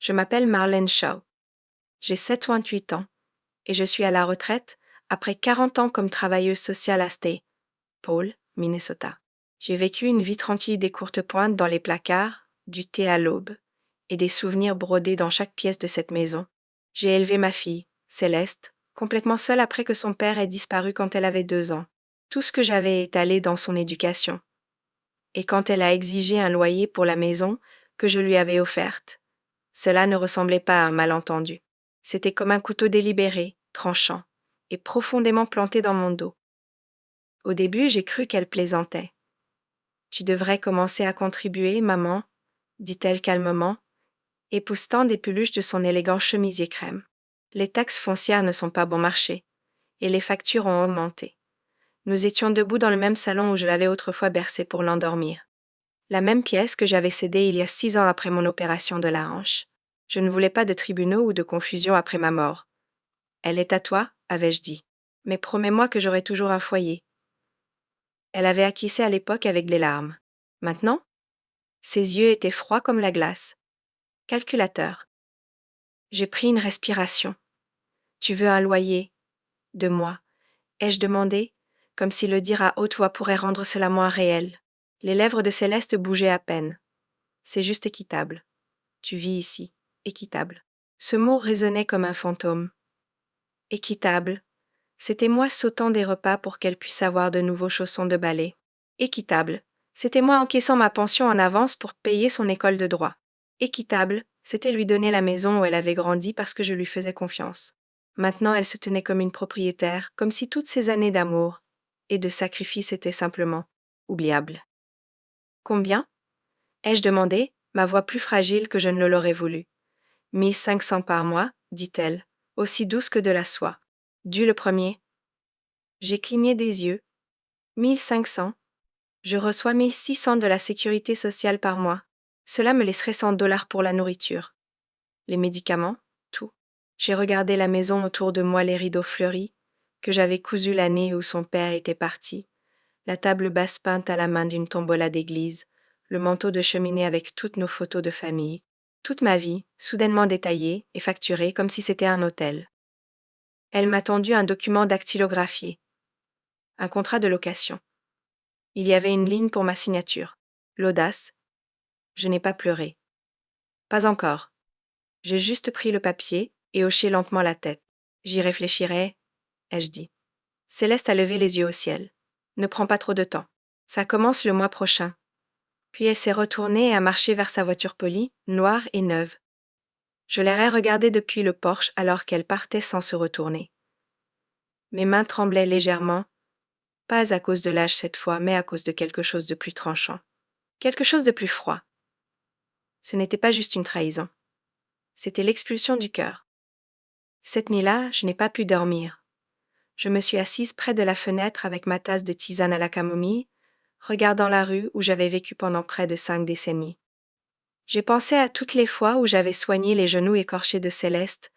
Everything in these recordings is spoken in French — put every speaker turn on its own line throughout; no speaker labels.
Je m'appelle Marlène Shaw. J'ai 78 ans et je suis à la retraite après 40 ans comme travailleuse sociale à St. Paul, Minnesota. J'ai vécu une vie tranquille des courtes pointes dans les placards, du thé à l'aube et des souvenirs brodés dans chaque pièce de cette maison. J'ai élevé ma fille, Céleste, complètement seule après que son père ait disparu quand elle avait 2 ans. Tout ce que j'avais étalé dans son éducation. Et quand elle a exigé un loyer pour la maison que je lui avais offerte, cela ne ressemblait pas à un malentendu. C'était comme un couteau délibéré, tranchant, et profondément planté dans mon dos. Au début, j'ai cru qu'elle plaisantait. Tu devrais commencer à contribuer, maman, dit-elle calmement, époussetant des peluches de son élégant chemisier crème. Les taxes foncières ne sont pas bon marché, et les factures ont augmenté. Nous étions debout dans le même salon où je l'avais autrefois bercé pour l'endormir. La même pièce que j'avais cédée il y a 6 ans après mon opération de la hanche. Je ne voulais pas de tribunaux ou de confusion après ma mort. Elle est à toi, avais-je dit. Mais promets-moi que j'aurai toujours un foyer. Elle avait acquiescé à l'époque avec des larmes. Maintenant, ses yeux étaient froids comme la glace. Calculateur. J'ai pris une respiration. Tu veux un loyer? De moi. Ai-je demandé, comme si le dire à haute voix pourrait rendre cela moins réel. Les lèvres de Céleste bougeaient à peine. C'est juste équitable. Tu vis ici. Équitable. Ce mot résonnait comme un fantôme. Équitable. C'était moi sautant des repas pour qu'elle puisse avoir de nouveaux chaussons de ballet. Équitable. C'était moi encaissant ma pension en avance pour payer son école de droit. Équitable. C'était lui donner la maison où elle avait grandi parce que je lui faisais confiance. Maintenant, elle se tenait comme une propriétaire, comme si toutes ces années d'amour et de sacrifice étaient simplement oubliables. Combien? Ai-je demandé, ma voix plus fragile que je ne l'aurais voulu. 1500 par mois, dit-elle, aussi douce que de la soie. Dû le premier. J'ai cligné des yeux. 1500. Je reçois 1600 de la sécurité sociale par mois. Cela me laisserait 100 dollars pour la nourriture. Les médicaments, tout. J'ai regardé la maison autour de moi, les rideaux fleuris, que j'avais cousus l'année où son père était parti, la table basse peinte à la main d'une tombola d'église, le manteau de cheminée avec toutes nos photos de famille, toute ma vie, soudainement détaillée et facturée comme si c'était un hôtel. Elle m'a tendu un document dactylographié, un contrat de location. Il y avait une ligne pour ma signature. L'audace. Je n'ai pas pleuré. Pas encore. J'ai juste pris le papier et hoché lentement la tête. J'y réfléchirai, ai-je dit. Céleste a levé les yeux au ciel. Ne prends pas trop de temps. Ça commence le mois prochain. Puis elle s'est retournée et a marché vers sa voiture polie, noire et neuve. Je l'aurais regardée depuis le porche alors qu'elle partait sans se retourner. Mes mains tremblaient légèrement, pas à cause de l'âge cette fois, mais à cause de quelque chose de plus tranchant. Quelque chose de plus froid. Ce n'était pas juste une trahison. C'était l'expulsion du cœur. Cette nuit-là, je n'ai pas pu dormir. Je me suis assise près de la fenêtre avec ma tasse de tisane à la camomille, regardant la rue où j'avais vécu pendant près de 5 décennies. J'ai pensé à toutes les fois où j'avais soigné les genoux écorchés de Céleste,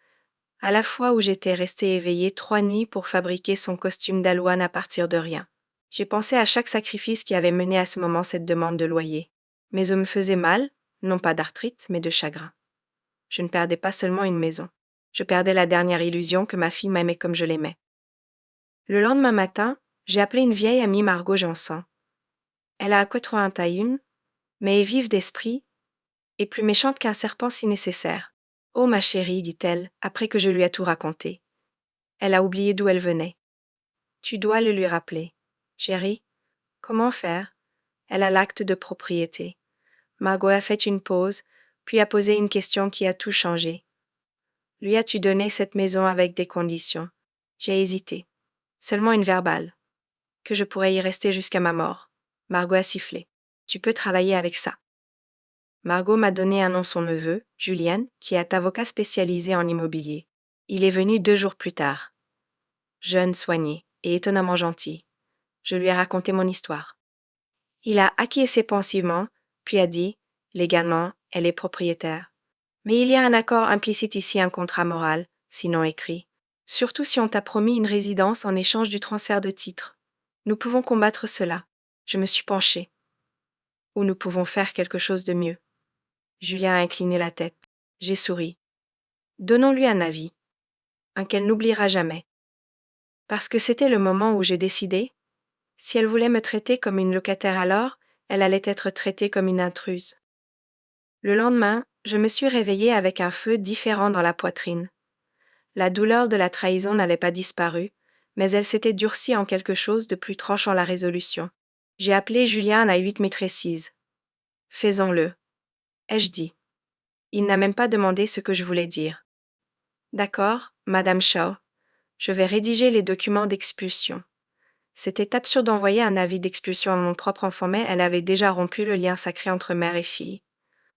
à la fois où j'étais restée éveillée 3 nuits pour fabriquer son costume d'Alouane à partir de rien. J'ai pensé à chaque sacrifice qui avait mené à ce moment cette demande de loyer. Mes os me faisaient mal, non pas d'arthrite, mais de chagrin. Je ne perdais pas seulement une maison. Je perdais la dernière illusion que ma fille m'aimait comme je l'aimais. Le lendemain matin, j'ai appelé une vieille amie Margot Jansan. Elle a 81, mais est vive d'esprit et plus méchante qu'un serpent si nécessaire. Oh ma chérie, dit-elle, après que je lui ai tout raconté. Elle a oublié d'où elle venait. Tu dois le lui rappeler. Chérie, comment faire? Elle a l'acte de propriété. Margot a fait une pause, puis a posé une question qui a tout changé. Lui as-tu donné cette maison avec des conditions? J'ai hésité. Seulement une verbale. Que je pourrais y rester jusqu'à ma mort. Margot a sifflé. Tu peux travailler avec ça. Margot m'a donné un nom son neveu, Julien, qui est avocat spécialisé en immobilier. Il est venu 2 jours plus tard. Jeune, soigné et étonnamment gentil. Je lui ai raconté mon histoire. Il a acquiescé pensivement, puis a dit, légalement, elle est propriétaire. Mais il y a un accord implicite ici, un contrat moral, sinon écrit. Surtout si on t'a promis une résidence en échange du transfert de titre. Nous pouvons combattre cela. Je me suis penchée. Ou nous pouvons faire quelque chose de mieux. Julien a incliné la tête. J'ai souri. Donnons-lui un avis, un qu'elle n'oubliera jamais. Parce que c'était le moment où j'ai décidé, si elle voulait me traiter comme une locataire alors, elle allait être traitée comme une intruse. Le lendemain, je me suis réveillée avec un feu différent dans la poitrine. La douleur de la trahison n'avait pas disparu, mais elle s'était durcie en quelque chose de plus tranchant la résolution. J'ai appelé Julian à 8 m précises. Faisons-le, ai-je dit. Il n'a même pas demandé ce que je voulais dire. D'accord, Madame Shaw. Je vais rédiger les documents d'expulsion. C'était absurde d'envoyer un avis d'expulsion à mon propre enfant, mais elle avait déjà rompu le lien sacré entre mère et fille.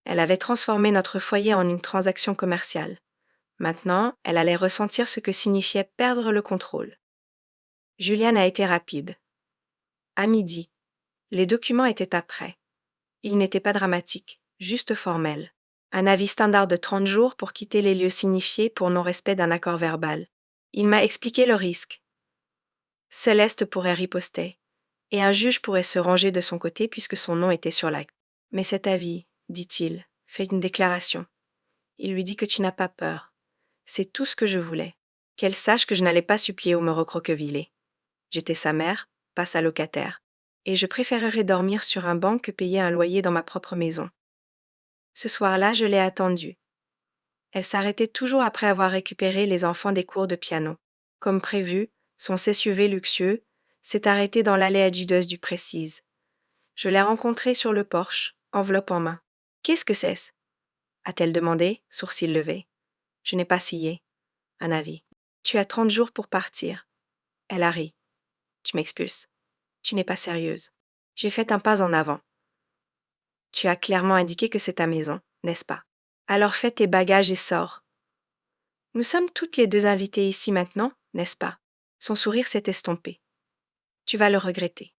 Elle avait transformé notre foyer en une transaction commerciale. Maintenant, elle allait ressentir ce que signifiait perdre le contrôle. Julian a été rapide. À midi, les documents étaient à prêt. Ils n'étaient pas dramatiques, juste formels. Un avis standard de 30 jours pour quitter les lieux signifiés pour non-respect d'un accord verbal. Il m'a expliqué le risque. Céleste pourrait riposter, et un juge pourrait se ranger de son côté puisque son nom était sur l'acte. Mais cet avis, dit-il, fait une déclaration. Il lui dit que tu n'as pas peur. C'est tout ce que je voulais. Qu'elle sache que je n'allais pas supplier ou me recroqueviller. J'étais sa mère, pas sa locataire, et je préférerais dormir sur un banc que payer un loyer dans ma propre maison. Ce soir-là, je l'ai attendue. Elle s'arrêtait toujours après avoir récupéré les enfants des cours de piano. Comme prévu, son SUV luxueux s'est arrêté dans l'allée adudeuse du Précise. Je l'ai rencontrée sur le porche, enveloppe en main. Qu'est-ce que c'est-ce a-t-elle demandé, sourcils levés. Je n'ai pas scié. Un avis. Tu as 30 jours pour partir. Elle a ri. Tu m'expulses. Tu n'es pas sérieuse. J'ai fait un pas en avant. Tu as clairement indiqué que c'est ta maison, n'est-ce pas? Alors fais tes bagages et sors. Nous sommes toutes les deux invitées ici maintenant, n'est-ce pas? Son sourire s'est estompé. Tu vas le regretter.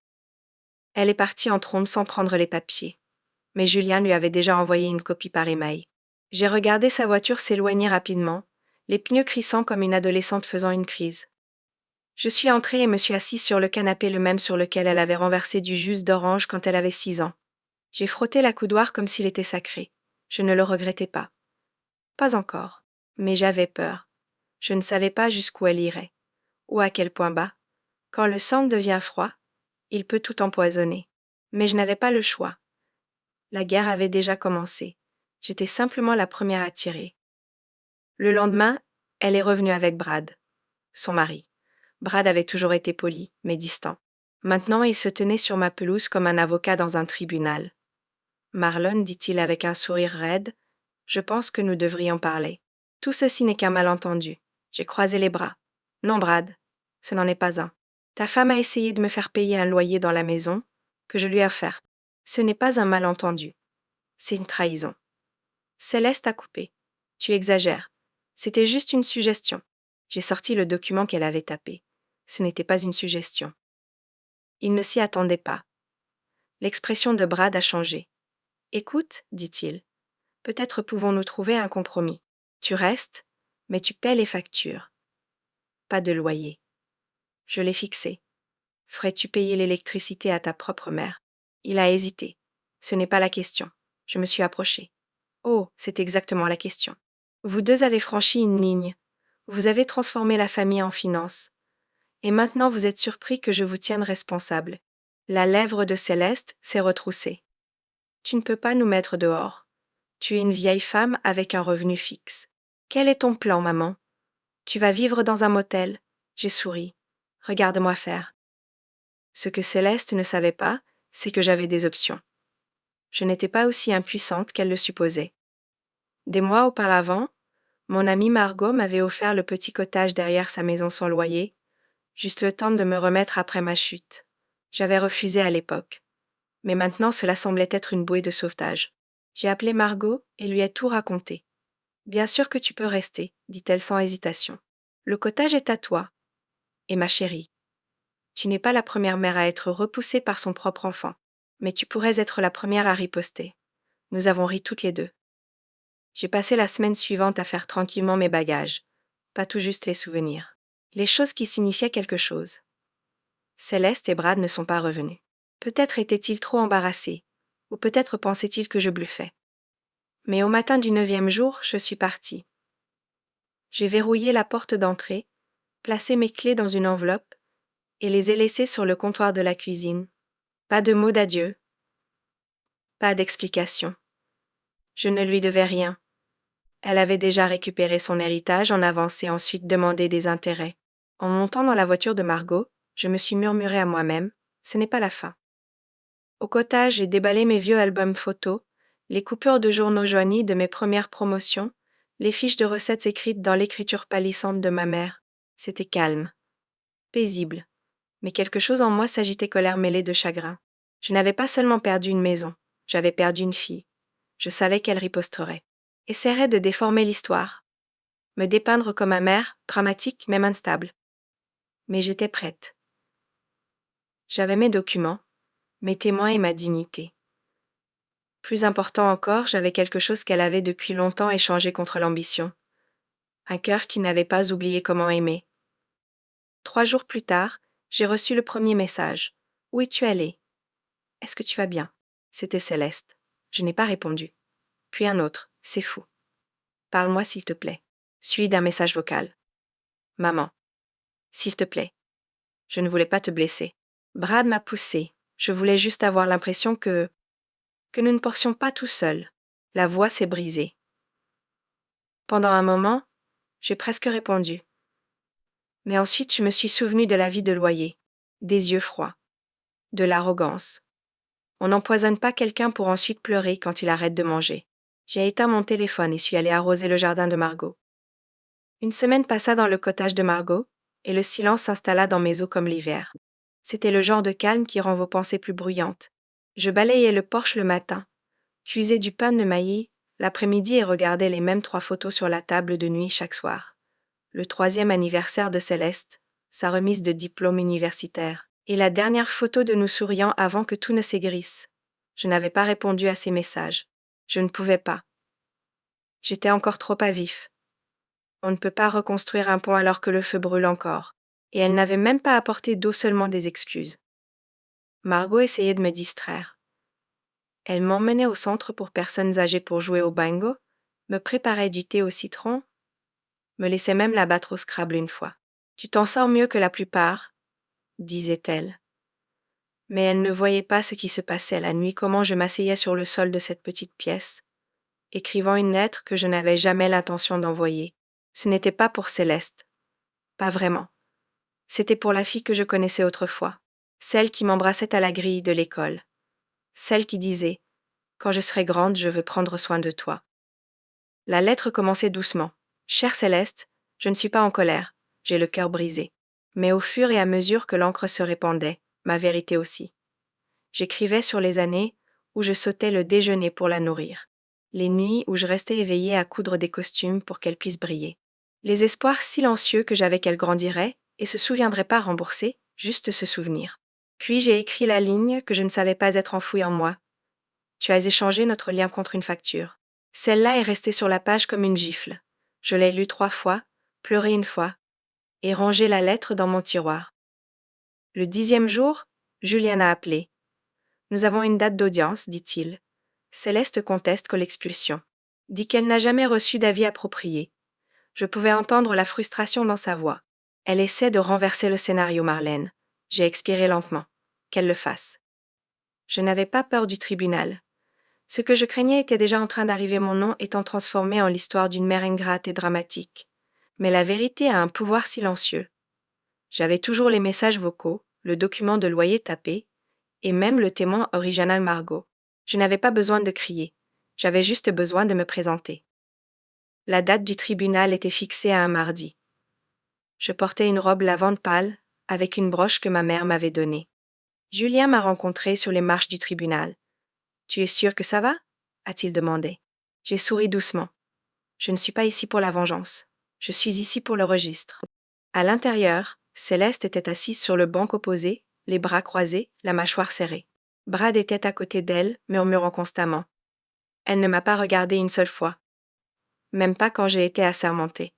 Elle est partie en trombe sans prendre les papiers. Mais Julien lui avait déjà envoyé une copie par email. J'ai regardé sa voiture s'éloigner rapidement, les pneus crissant comme une adolescente faisant une crise. Je suis entrée et me suis assise sur le canapé, le même sur lequel elle avait renversé du jus d'orange quand elle avait 6 ans. J'ai frotté la coudoir comme s'il était sacré. Je ne le regrettais pas. Pas encore. Mais j'avais peur. Je ne savais pas jusqu'où elle irait. Ou à quel point bas. Quand le sang devient froid, il peut tout empoisonner. Mais je n'avais pas le choix. La guerre avait déjà commencé. J'étais simplement la première à tirer. Le lendemain, elle est revenue avec Brad, son mari. Brad avait toujours été poli, mais distant. Maintenant, il se tenait sur ma pelouse comme un avocat dans un tribunal. Marlon, dit-il avec un sourire raide, je pense que nous devrions parler. Tout ceci n'est qu'un malentendu. J'ai croisé les bras. Non, Brad, ce n'en est pas un. Ta femme a essayé de me faire payer un loyer dans la maison que je lui ai offerte. Ce n'est pas un malentendu. C'est une trahison. Céleste a coupé. Tu exagères. C'était juste une suggestion. J'ai sorti le document qu'elle avait tapé. Ce n'était pas une suggestion. Il ne s'y attendait pas. L'expression de Brad a changé. Écoute, dit-il. Peut-être pouvons-nous trouver un compromis. Tu restes, mais tu paies les factures. Pas de loyer. Je l'ai fixé. Ferais-tu payer l'électricité à ta propre mère? Il a hésité. Ce n'est pas la question. Je me suis approchée. Oh, c'est exactement la question. Vous deux avez franchi une ligne. Vous avez transformé la famille en finance. Et maintenant vous êtes surpris que je vous tienne responsable. La lèvre de Céleste s'est retroussée. Tu ne peux pas nous mettre dehors. Tu es une vieille femme avec un revenu fixe. Quel est ton plan, maman? Tu vas vivre dans un motel. J'ai souri. Regarde-moi faire. Ce que Céleste ne savait pas, c'est que j'avais des options. Je n'étais pas aussi impuissante qu'elle le supposait. Des mois auparavant, mon amie Margot m'avait offert le petit cottage derrière sa maison sans loyer, juste le temps de me remettre après ma chute. J'avais refusé à l'époque. Mais maintenant cela semblait être une bouée de sauvetage. J'ai appelé Margot et lui ai tout raconté. Bien sûr que tu peux rester, dit-elle sans hésitation. Le cottage est à toi. Et ma chérie, tu n'es pas la première mère à être repoussée par son propre enfant, mais tu pourrais être la première à riposter. Nous avons ri toutes les deux. J'ai passé la semaine suivante à faire tranquillement mes bagages, pas tout juste les souvenirs. Les choses qui signifiaient quelque chose. Céleste et Brad ne sont pas revenus. Peut-être étaient-ils trop embarrassés, ou peut-être pensaient-ils que je bluffais. Mais au matin du 9e jour, je suis partie. J'ai verrouillé la porte d'entrée, placé mes clés dans une enveloppe et les ai laissées sur le comptoir de la cuisine. Pas de mot d'adieu, pas d'explication. Je ne lui devais rien. Elle avait déjà récupéré son héritage en avance et ensuite demandé des intérêts. En montant dans la voiture de Margot, je me suis murmuré à moi-même, ce n'est pas la fin. Au cottage, j'ai déballé mes vieux albums photos, les coupures de journaux jaunis de mes premières promotions, les fiches de recettes écrites dans l'écriture pâlissante de ma mère. C'était calme, paisible, mais quelque chose en moi s'agitait colère mêlée de chagrin. Je n'avais pas seulement perdu une maison, j'avais perdu une fille. Je savais qu'elle riposterait. Essaierait de déformer l'histoire, me dépeindre comme amère, dramatique, même instable. Mais j'étais prête. J'avais mes documents, mes témoins et ma dignité. Plus important encore, j'avais quelque chose qu'elle avait depuis longtemps échangé contre l'ambition. Un cœur qui n'avait pas oublié comment aimer. 3 jours plus tard, j'ai reçu le premier message. Où es-tu allée? Est-ce que tu vas bien? C'était Céleste. Je n'ai pas répondu. Puis un autre. C'est fou. Parle-moi s'il te plaît. Suivi d'un message vocal. Maman. S'il te plaît. Je ne voulais pas te blesser. Brad m'a poussé. Je voulais juste avoir l'impression que nous ne portions pas tout seuls. La voix s'est brisée. Pendant un moment, j'ai presque répondu. Mais ensuite, je me suis souvenu de la vie de loyer, des yeux froids, de l'arrogance. On n'empoisonne pas quelqu'un pour ensuite pleurer quand il arrête de manger. J'ai éteint mon téléphone et suis allée arroser le jardin de Margot. Une semaine passa dans le cottage de Margot, et le silence s'installa dans mes os comme l'hiver. C'était le genre de calme qui rend vos pensées plus bruyantes. Je balayais le porche le matin, cuisais du pain de maillis l'après-midi et regardais les mêmes 3 photos sur la table de nuit chaque soir. Le 3e anniversaire de Céleste, sa remise de diplôme universitaire, et la dernière photo de nous souriant avant que tout ne s'aigrisse. Je n'avais pas répondu à ses messages. Je ne pouvais pas. J'étais encore trop à vif. On ne peut pas reconstruire un pont alors que le feu brûle encore. Et elle n'avait même pas apporté d'eau, seulement des excuses. Margot essayait de me distraire. Elle m'emmenait au centre pour personnes âgées pour jouer au bingo, me préparait du thé au citron, me laissait même la battre au Scrabble une fois. Tu t'en sors mieux que la plupart, disait-elle. Mais elle ne voyait pas ce qui se passait la nuit, comment je m'asseyais sur le sol de cette petite pièce, écrivant une lettre que je n'avais jamais l'intention d'envoyer. Ce n'était pas pour Céleste. Pas vraiment. C'était pour la fille que je connaissais autrefois, celle qui m'embrassait à la grille de l'école, celle qui disait « Quand je serai grande, je veux prendre soin de toi ». La lettre commençait doucement. « Chère Céleste, je ne suis pas en colère, j'ai le cœur brisé. » Mais au fur et à mesure que l'encre se répandait, ma vérité aussi. J'écrivais sur les années où je sautais le déjeuner pour la nourrir, les nuits où je restais éveillée à coudre des costumes pour qu'elle puisse briller, les espoirs silencieux que j'avais qu'elle grandirait et se souviendrait pas rembourser, juste se souvenir. Puis j'ai écrit la ligne que je ne savais pas être enfouie en moi. Tu as échangé notre lien contre une facture. Celle-là est restée sur la page comme une gifle. Je l'ai lue 3 fois, pleuré une fois, et rangé la lettre dans mon tiroir. Le 10e jour, Julien a appelé. Nous avons une date d'audience, dit-il. Céleste conteste l'expulsion. Dit qu'elle n'a jamais reçu d'avis approprié. Je pouvais entendre la frustration dans sa voix. Elle essaie de renverser le scénario, Marlène. J'ai expiré lentement. Qu'elle le fasse. Je n'avais pas peur du tribunal. Ce que je craignais était déjà en train d'arriver, mon nom étant transformé en l'histoire d'une mère ingrate et dramatique. Mais la vérité a un pouvoir silencieux. J'avais toujours les messages vocaux, le document de loyer tapé, et même le témoin original Margot. Je n'avais pas besoin de crier. J'avais juste besoin de me présenter. La date du tribunal était fixée à un mardi. Je portais une robe lavande pâle, avec une broche que ma mère m'avait donnée. Julien m'a rencontré sur les marches du tribunal. « Tu es sûr que ça va ?» a-t-il demandé. J'ai souri doucement. Je ne suis pas ici pour la vengeance. Je suis ici pour le registre. À l'intérieur, Céleste était assise sur le banc opposé, les bras croisés, la mâchoire serrée. Brad était à côté d'elle, murmurant constamment. Elle ne m'a pas regardée une seule fois. Même pas quand j'ai été assermentée.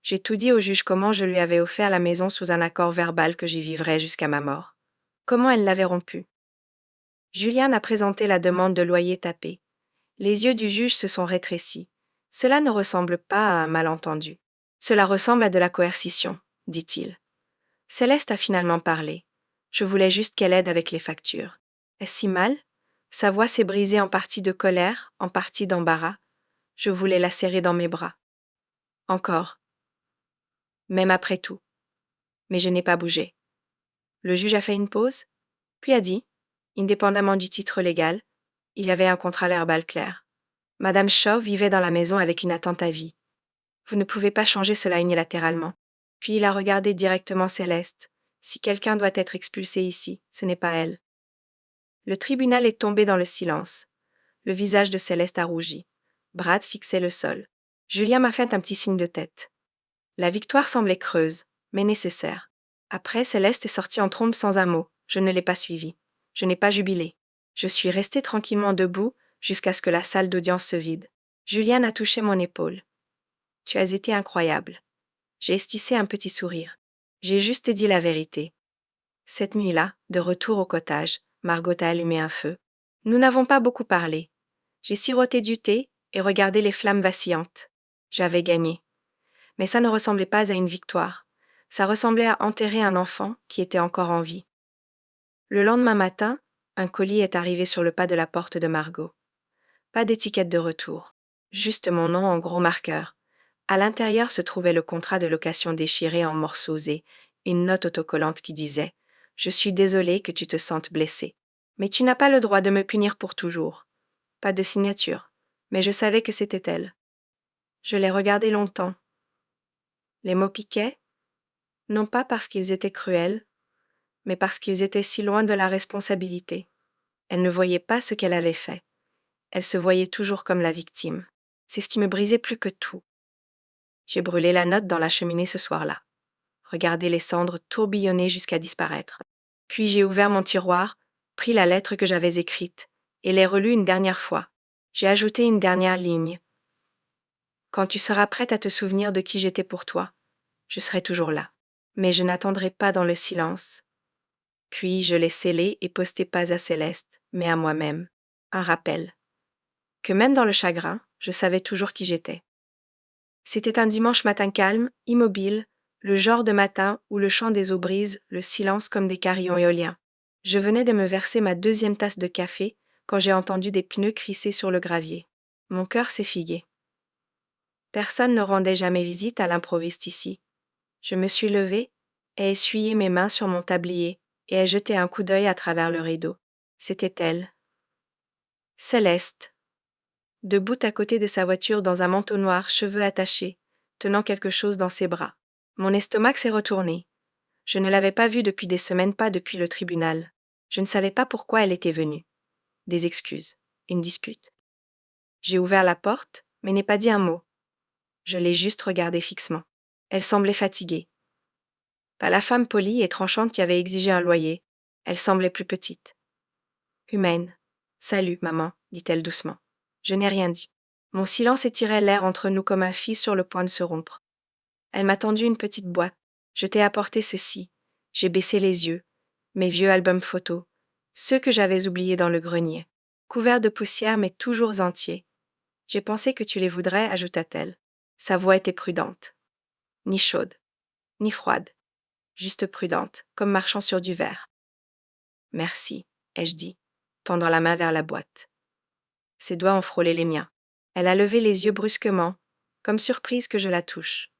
J'ai tout dit au juge comment je lui avais offert la maison sous un accord verbal que j'y vivrais jusqu'à ma mort. Comment elle l'avait rompu. Juliane a présenté la demande de loyer tapé. Les yeux du juge se sont rétrécis. Cela ne ressemble pas à un malentendu. Cela ressemble à de la coercition, dit-il. Céleste a finalement parlé. Je voulais juste qu'elle aide avec les factures. Est-ce si mal? Sa voix s'est brisée en partie de colère, en partie d'embarras. Je voulais la serrer dans mes bras. Encore. Même après tout. Mais je n'ai pas bougé. Le juge a fait une pause, puis a dit, indépendamment du titre légal, il y avait un contrat verbal clair. Madame Shaw vivait dans la maison avec une attente à vie. Vous ne pouvez pas changer cela unilatéralement. Puis il a regardé directement Céleste. Si quelqu'un doit être expulsé ici, ce n'est pas elle. Le tribunal est tombé dans le silence. Le visage de Céleste a rougi. Brad fixait le sol. Julien m'a fait un petit signe de tête. La victoire semblait creuse, mais nécessaire. Après, Céleste est sortie en trombe sans un mot. Je ne l'ai pas suivie. Je n'ai pas jubilé. Je suis restée tranquillement debout jusqu'à ce que la salle d'audience se vide. Julien a touché mon épaule. Tu as été incroyable. J'ai esquissé un petit sourire. J'ai juste dit la vérité. Cette nuit-là, de retour au cottage, Margot a allumé un feu. Nous n'avons pas beaucoup parlé. J'ai siroté du thé et regardé les flammes vacillantes. J'avais gagné. Mais ça ne ressemblait pas à une victoire. Ça ressemblait à enterrer un enfant qui était encore en vie. Le lendemain matin, un colis est arrivé sur le pas de la porte de Margot. Pas d'étiquette de retour. Juste mon nom en gros marqueur. À l'intérieur se trouvait le contrat de location déchiré en morceaux et une note autocollante qui disait « Je suis désolée que tu te sentes blessée. Mais tu n'as pas le droit de me punir pour toujours. » Pas de signature, mais je savais que c'était elle. Je l'ai regardée longtemps. Les mots piquaient, non pas parce qu'ils étaient cruels, mais parce qu'ils étaient si loin de la responsabilité. Elle ne voyait pas ce qu'elle avait fait. Elle se voyait toujours comme la victime. C'est ce qui me brisait plus que tout. J'ai brûlé la note dans la cheminée ce soir-là. Regardé les cendres tourbillonner jusqu'à disparaître. Puis j'ai ouvert mon tiroir, pris la lettre que j'avais écrite, et l'ai relue une dernière fois. J'ai ajouté une dernière ligne. Quand tu seras prête à te souvenir de qui j'étais pour toi, je serai toujours là. Mais je n'attendrai pas dans le silence. Puis je l'ai scellé et posté pas à Céleste, mais à moi-même. Un rappel. Que même dans le chagrin, je savais toujours qui j'étais. C'était un dimanche matin calme, immobile, le genre de matin où le chant des eaux brise le silence comme des carillons éoliens. Je venais de me verser ma deuxième tasse de café quand j'ai entendu des pneus crisser sur le gravier. Mon cœur s'est figué. Personne ne rendait jamais visite à l'improviste ici. Je me suis levée, ai essuyé mes mains sur mon tablier et ai jeté un coup d'œil à travers le rideau. C'était elle. Céleste, debout à côté de sa voiture dans un manteau noir, cheveux attachés, tenant quelque chose dans ses bras. Mon estomac s'est retourné. Je ne l'avais pas vue depuis des semaines, pas depuis le tribunal. Je ne savais pas pourquoi elle était venue. Des excuses. Une dispute. J'ai ouvert la porte, mais n'ai pas dit un mot. Je l'ai juste regardée fixement. Elle semblait fatiguée. Pas la femme polie et tranchante qui avait exigé un loyer. Elle semblait plus petite. Humaine. Salut, maman, dit-elle doucement. Je n'ai rien dit. Mon silence étirait l'air entre nous comme un fil sur le point de se rompre. Elle m'a tendu une petite boîte. Je t'ai apporté ceci. J'ai baissé les yeux. Mes vieux albums photos. Ceux que j'avais oubliés dans le grenier. Couverts de poussière mais toujours entiers. J'ai pensé que tu les voudrais, ajouta-t-elle. Sa voix était prudente. Ni chaude, ni froide. Juste prudente, comme marchant sur du verre. Merci, ai-je dit, tendant la main vers la boîte. Ses doigts ont frôlé les miens. Elle a levé les yeux brusquement, comme surprise que je la touche.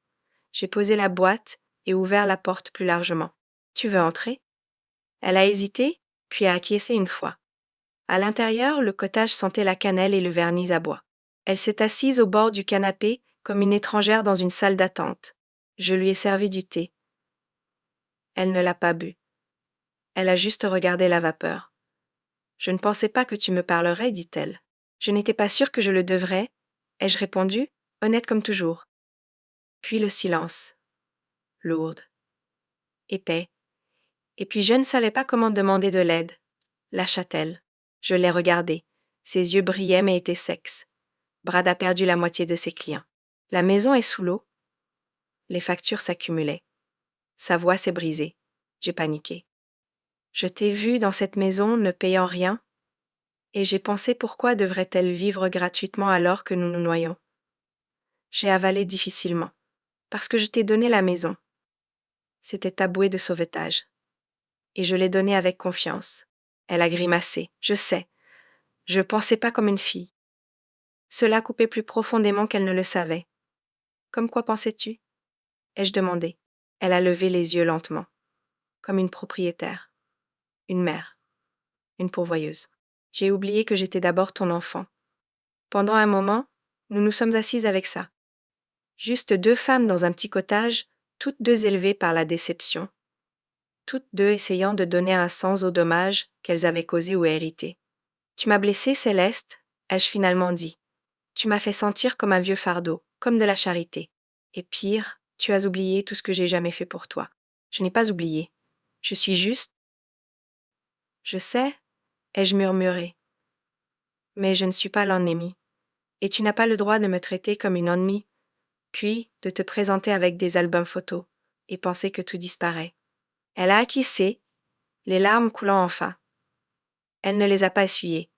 J'ai posé la boîte et ouvert la porte plus largement. Tu veux entrer? Elle a hésité, puis a acquiescé une fois. À l'intérieur, le cottage sentait la cannelle et le vernis à bois. Elle s'est assise au bord du canapé comme une étrangère dans une salle d'attente. Je lui ai servi du thé. Elle ne l'a pas bu. Elle a juste regardé la vapeur. Je ne pensais pas que tu me parlerais, dit-elle. Je n'étais pas sûre que je le devrais, ai-je répondu, honnête comme toujours. Puis le silence. Lourde. Épais. Et puis je ne savais pas comment demander de l'aide. Lâcha-t-elle. Je l'ai regardée. Ses yeux brillaient mais étaient secs. Brad a perdu la moitié de ses clients. La maison est sous l'eau. Les factures s'accumulaient. Sa voix s'est brisée. J'ai paniqué. Je t'ai vu dans cette maison ne payant rien. Et j'ai pensé pourquoi devrait-elle vivre gratuitement alors que nous nous noyons? J'ai avalé difficilement. Parce que je t'ai donné la maison. C'était ta bouée de sauvetage. Et je l'ai donnée avec confiance. Elle a grimacé. Je sais. Je pensais pas comme une fille. Cela coupait plus profondément qu'elle ne le savait. Comme quoi pensais-tu? Ai-je demandé. Elle a levé les yeux lentement. Comme une propriétaire. Une mère. Une pourvoyeuse. J'ai oublié que j'étais d'abord ton enfant. Pendant un moment, nous nous sommes assises avec ça. Juste deux femmes dans un petit cottage, toutes deux élevées par la déception. Toutes deux essayant de donner un sens aux dommages qu'elles avaient causés ou hérités. Tu m'as blessée, Céleste, ai-je finalement dit. Tu m'as fait sentir comme un vieux fardeau, comme de la charité. Et pire, tu as oublié tout ce que j'ai jamais fait pour toi. Je n'ai pas oublié. Je suis juste. Je sais, ai-je murmuré. Mais je ne suis pas l'ennemi. Et tu n'as pas le droit de me traiter comme une ennemie, puis de te présenter avec des albums photos, et penser que tout disparaît. Elle a acquiescé, les larmes coulant enfin. Elle ne les a pas essuyées.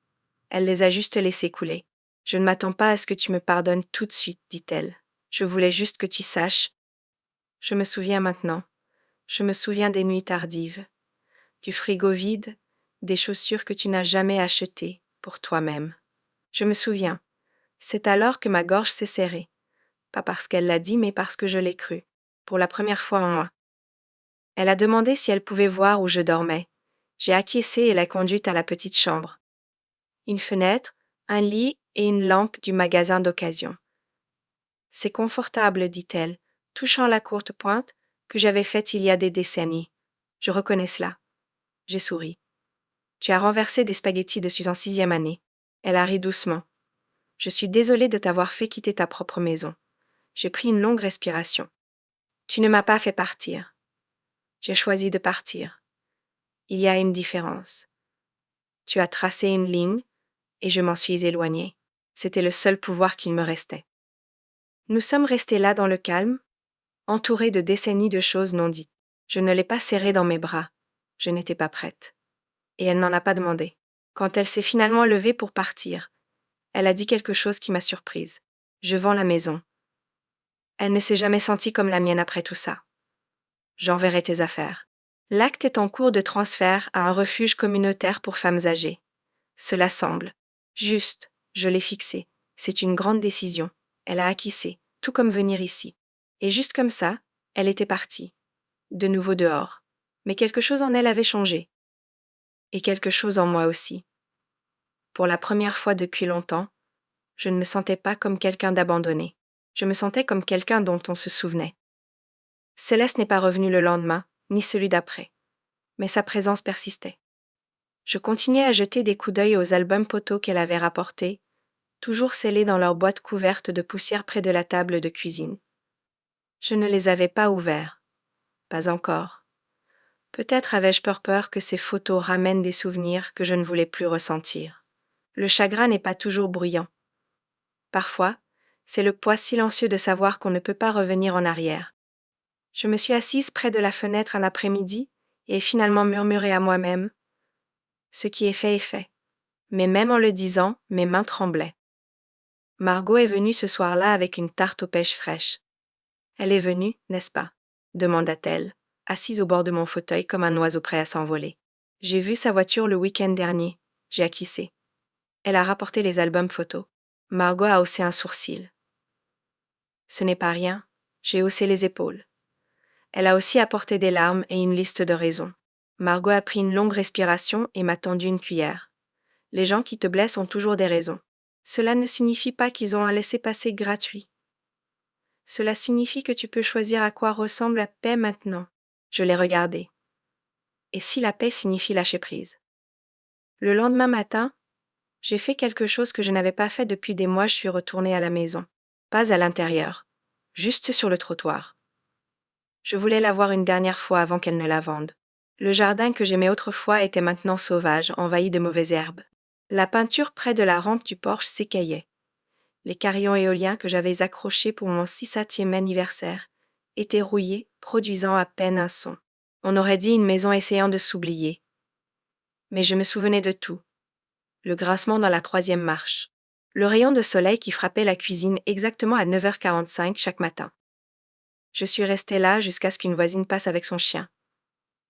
Elle les a juste laissées couler. Je ne m'attends pas à ce que tu me pardonnes tout de suite, dit-elle. Je voulais juste que tu saches. Je me souviens maintenant. Je me souviens des nuits tardives, du frigo vide, des chaussures que tu n'as jamais achetées pour toi-même. Je me souviens. C'est alors que ma gorge s'est serrée. Pas parce qu'elle l'a dit, mais parce que je l'ai cru. Pour la première fois en moi. Elle a demandé si elle pouvait voir où je dormais. J'ai acquiescé et l'ai conduite à la petite chambre. Une fenêtre, un lit et une lampe du magasin d'occasion. C'est confortable, dit-elle, touchant la courte pointe que j'avais faite il y a des décennies. Je reconnais cela. J'ai souri. Tu as renversé des spaghettis dessus en 6e année. Elle a ri doucement. Je suis désolée de t'avoir fait quitter ta propre maison. J'ai pris une longue respiration. Tu ne m'as pas fait partir. J'ai choisi de partir. Il y a une différence. Tu as tracé une ligne, et je m'en suis éloignée. C'était le seul pouvoir qu'il me restait. Nous sommes restés là dans le calme, entourés de décennies de choses non dites. Je ne l'ai pas serrée dans mes bras. Je n'étais pas prête. Et elle n'en a pas demandé. Quand elle s'est finalement levée pour partir, elle a dit quelque chose qui m'a surprise. Je vends la maison. Elle ne s'est jamais sentie comme la mienne après tout ça. J'enverrai tes affaires. L'acte est en cours de transfert à un refuge communautaire pour femmes âgées. Cela semble juste, je l'ai fixé. C'est une grande décision. Elle a acquiescé, tout comme venir ici. Et juste comme ça, elle était partie. De nouveau dehors. Mais quelque chose en elle avait changé. Et quelque chose en moi aussi. Pour la première fois depuis longtemps, je ne me sentais pas comme quelqu'un d'abandonné. Je me sentais comme quelqu'un dont on se souvenait. Céleste n'est pas revenue le lendemain, ni celui d'après. Mais sa présence persistait. Je continuais à jeter des coups d'œil aux albums photos qu'elle avait rapportés, toujours scellés dans leur boîte couverte de poussière près de la table de cuisine. Je ne les avais pas ouverts. Pas encore. Peut-être avais-je peur que ces photos ramènent des souvenirs que je ne voulais plus ressentir. Le chagrin n'est pas toujours bruyant. Parfois, c'est le poids silencieux de savoir qu'on ne peut pas revenir en arrière. Je me suis assise près de la fenêtre un après-midi et ai finalement murmuré à moi-même. Ce qui est fait. Mais même en le disant, mes mains tremblaient. Margot est venue ce soir-là avec une tarte aux pêches fraîches. Elle est venue, n'est-ce pas? Demanda-t-elle, assise au bord de mon fauteuil comme un oiseau prêt à s'envoler. J'ai vu sa voiture le week-end dernier. J'ai acquiescé. Elle a rapporté les albums photos. Margot a haussé un sourcil. Ce n'est pas rien. J'ai haussé les épaules. Elle a aussi apporté des larmes et une liste de raisons. Margot a pris une longue respiration et m'a tendu une cuillère. Les gens qui te blessent ont toujours des raisons. Cela ne signifie pas qu'ils ont un laissez-passer gratuit. Cela signifie que tu peux choisir à quoi ressemble la paix maintenant. Je l'ai regardé. Et si la paix signifie lâcher prise? Le lendemain matin, j'ai fait quelque chose que je n'avais pas fait depuis des mois. Je suis retournée à la maison. Pas à l'intérieur. Juste sur le trottoir. Je voulais la voir une dernière fois avant qu'elle ne la vende. Le jardin que j'aimais autrefois était maintenant sauvage, envahi de mauvaises herbes. La peinture près de la rampe du porche s'écaillait. Les carillons éoliens que j'avais accrochés pour mon 67e anniversaire étaient rouillés, produisant à peine un son. On aurait dit une maison essayant de s'oublier. Mais je me souvenais de tout. le grincement dans la troisième marche, le rayon de soleil qui frappait la cuisine exactement à 9h45 chaque matin. Je suis restée là jusqu'à ce qu'une voisine passe avec son chien.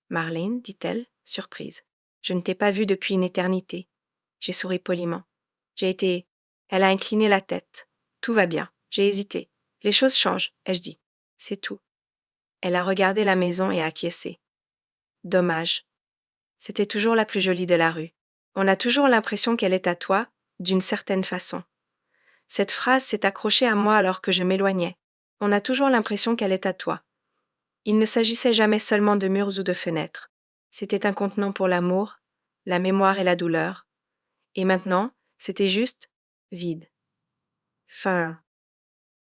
Marlène, dit-elle, surprise. Je ne t'ai pas vue depuis une éternité. J'ai souri poliment. Elle a incliné la tête. Tout va bien. J'ai hésité. Les choses changent, ai-je dit. C'est tout. Elle a regardé la maison et a acquiescé. Dommage. C'était toujours la plus jolie de la rue. On a toujours l'impression qu'elle est à toi, d'une certaine façon. Cette phrase s'est accrochée à moi alors que je m'éloignais. On a toujours l'impression qu'elle est à toi. Il ne s'agissait jamais seulement de murs ou de fenêtres. C'était un contenant pour l'amour, la mémoire et la douleur. Et maintenant, c'était juste vide. Fin.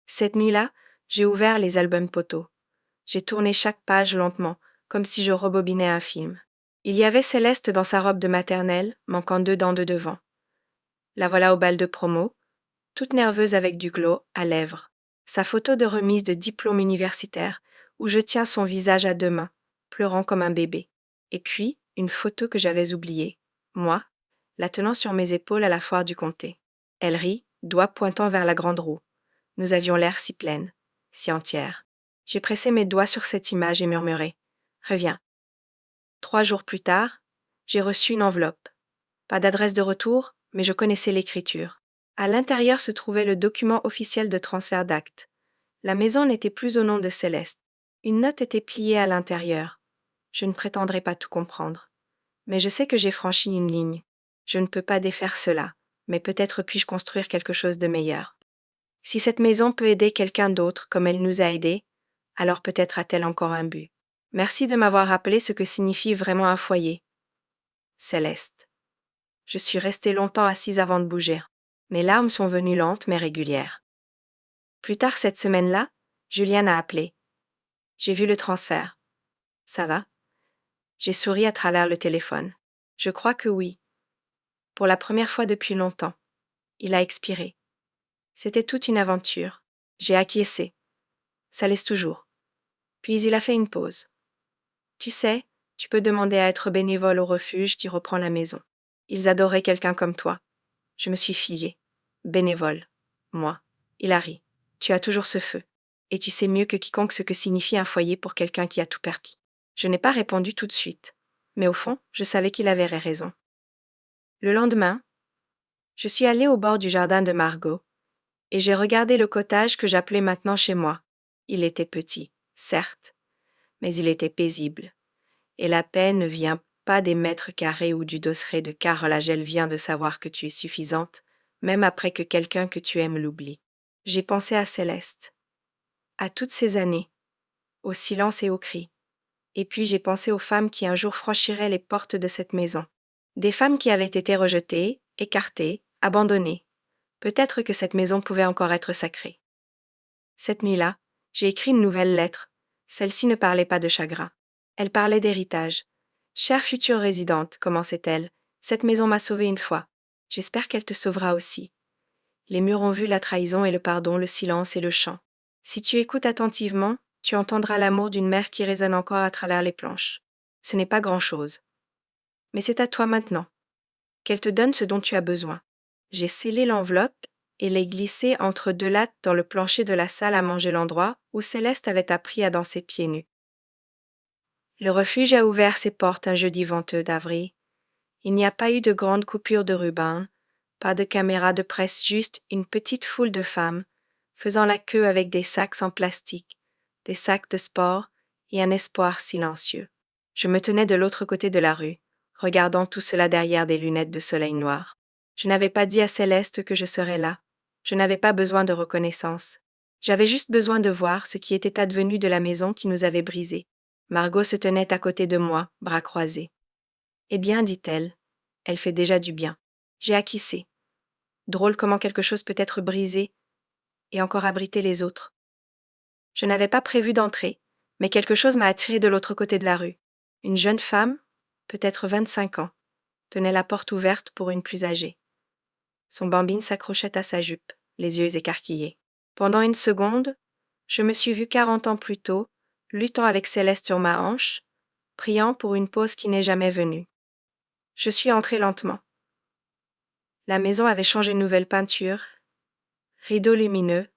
Cette nuit-là, j'ai ouvert les albums photos. J'ai tourné chaque page lentement, comme si je rebobinais un film. Il y avait Céleste dans sa robe de maternelle, manquant 2 dents de devant. La voilà au bal de promo, toute nerveuse avec du glow à lèvres. Sa photo de remise de diplôme universitaire, où je tiens son visage à 2 mains, pleurant comme un bébé. Et puis, une photo que j'avais oubliée. Moi, la tenant sur mes épaules à la foire du comté. Elle rit, doigt pointant vers la grande roue. Nous avions l'air si pleines, si entières. J'ai pressé mes doigts sur cette image et murmuré. Reviens. 3 jours plus tard, j'ai reçu une enveloppe. Pas d'adresse de retour, mais je connaissais l'écriture. À l'intérieur se trouvait le document officiel de transfert d'actes. La maison n'était plus au nom de Céleste. Une note était pliée à l'intérieur. Je ne prétendrai pas tout comprendre. Mais je sais que j'ai franchi une ligne. Je ne peux pas défaire cela, mais peut-être puis-je construire quelque chose de meilleur. Si cette maison peut aider quelqu'un d'autre comme elle nous a aidés, alors peut-être a-t-elle encore un but. Merci de m'avoir rappelé ce que signifie vraiment un foyer. Céleste. Je suis restée longtemps assise avant de bouger. Mes larmes sont venues lentes mais régulières. Plus tard cette semaine-là, Juliane a appelé. J'ai vu le transfert. Ça va? J'ai souri à travers le téléphone. Je crois que oui. Pour la première fois depuis longtemps. Il a expiré. C'était toute une aventure. J'ai acquiescé. Ça laisse toujours. Puis il a fait une pause. Tu sais, tu peux demander à être bénévole au refuge qui reprend la maison. Ils adoraient quelqu'un comme toi. Je me suis fiée. Bénévole. Moi. Il a ri. Tu as toujours ce feu. Et tu sais mieux que quiconque ce que signifie un foyer pour quelqu'un qui a tout perdu. Je n'ai pas répondu tout de suite. Mais au fond, je savais qu'il avait raison. Le lendemain, je suis allée au bord du jardin de Margot, et j'ai regardé le cottage que j'appelais maintenant chez moi. Il était petit, certes, mais il était paisible. Et la paix ne vient pas des mètres carrés ou du dosseret de car Lagel vient de savoir que tu es suffisante, même après que quelqu'un que tu aimes l'oublie. J'ai pensé à Céleste, à toutes ces années, au silence et aux cris. Et puis j'ai pensé aux femmes qui un jour franchiraient les portes de cette maison. Des femmes qui avaient été rejetées, écartées, abandonnées. Peut-être que cette maison pouvait encore être sacrée. Cette nuit-là, j'ai écrit une nouvelle lettre. Celle-ci ne parlait pas de chagrin. Elle parlait d'héritage. Chère future résidente, commençait-elle, cette maison m'a sauvée une fois. J'espère qu'elle te sauvera aussi. Les murs ont vu la trahison et le pardon, le silence et le chant. Si tu écoutes attentivement, tu entendras l'amour d'une mère qui résonne encore à travers les planches. Ce n'est pas grand-chose. Mais c'est à toi maintenant. Qu'elle te donne ce dont tu as besoin. J'ai scellé l'enveloppe et l'ai glissée entre 2 lattes dans le plancher de la salle à manger, l'endroit où Céleste avait appris à danser pieds nus. Le refuge a ouvert ses portes un jeudi venteux d'avril. Il n'y a pas eu de grande coupure de ruban, pas de caméra de presse, juste une petite foule de femmes, faisant la queue avec des sacs en plastique, des sacs de sport et un espoir silencieux. Je me tenais de l'autre côté de la rue, regardant tout cela derrière des lunettes de soleil noir. Je n'avais pas dit à Céleste que je serais là. Je n'avais pas besoin de reconnaissance. J'avais juste besoin de voir ce qui était advenu de la maison qui nous avait brisés. Margot se tenait à côté de moi, bras croisés. Eh bien, dit-elle, elle fait déjà du bien. J'ai acquiescé. Drôle comment quelque chose peut être brisé et encore abriter les autres. Je n'avais pas prévu d'entrer, mais quelque chose m'a attiré de l'autre côté de la rue. Une jeune femme, peut-être 25 ans, tenait la porte ouverte pour une plus âgée. Son bambine s'accrochait à sa jupe, les yeux écarquillés. Pendant une seconde, je me suis vue 40 ans plus tôt, luttant avec Céleste sur ma hanche, priant pour une pause qui n'est jamais venue. Je suis entrée lentement. La maison avait changé de nouvelle peinture, rideaux lumineux,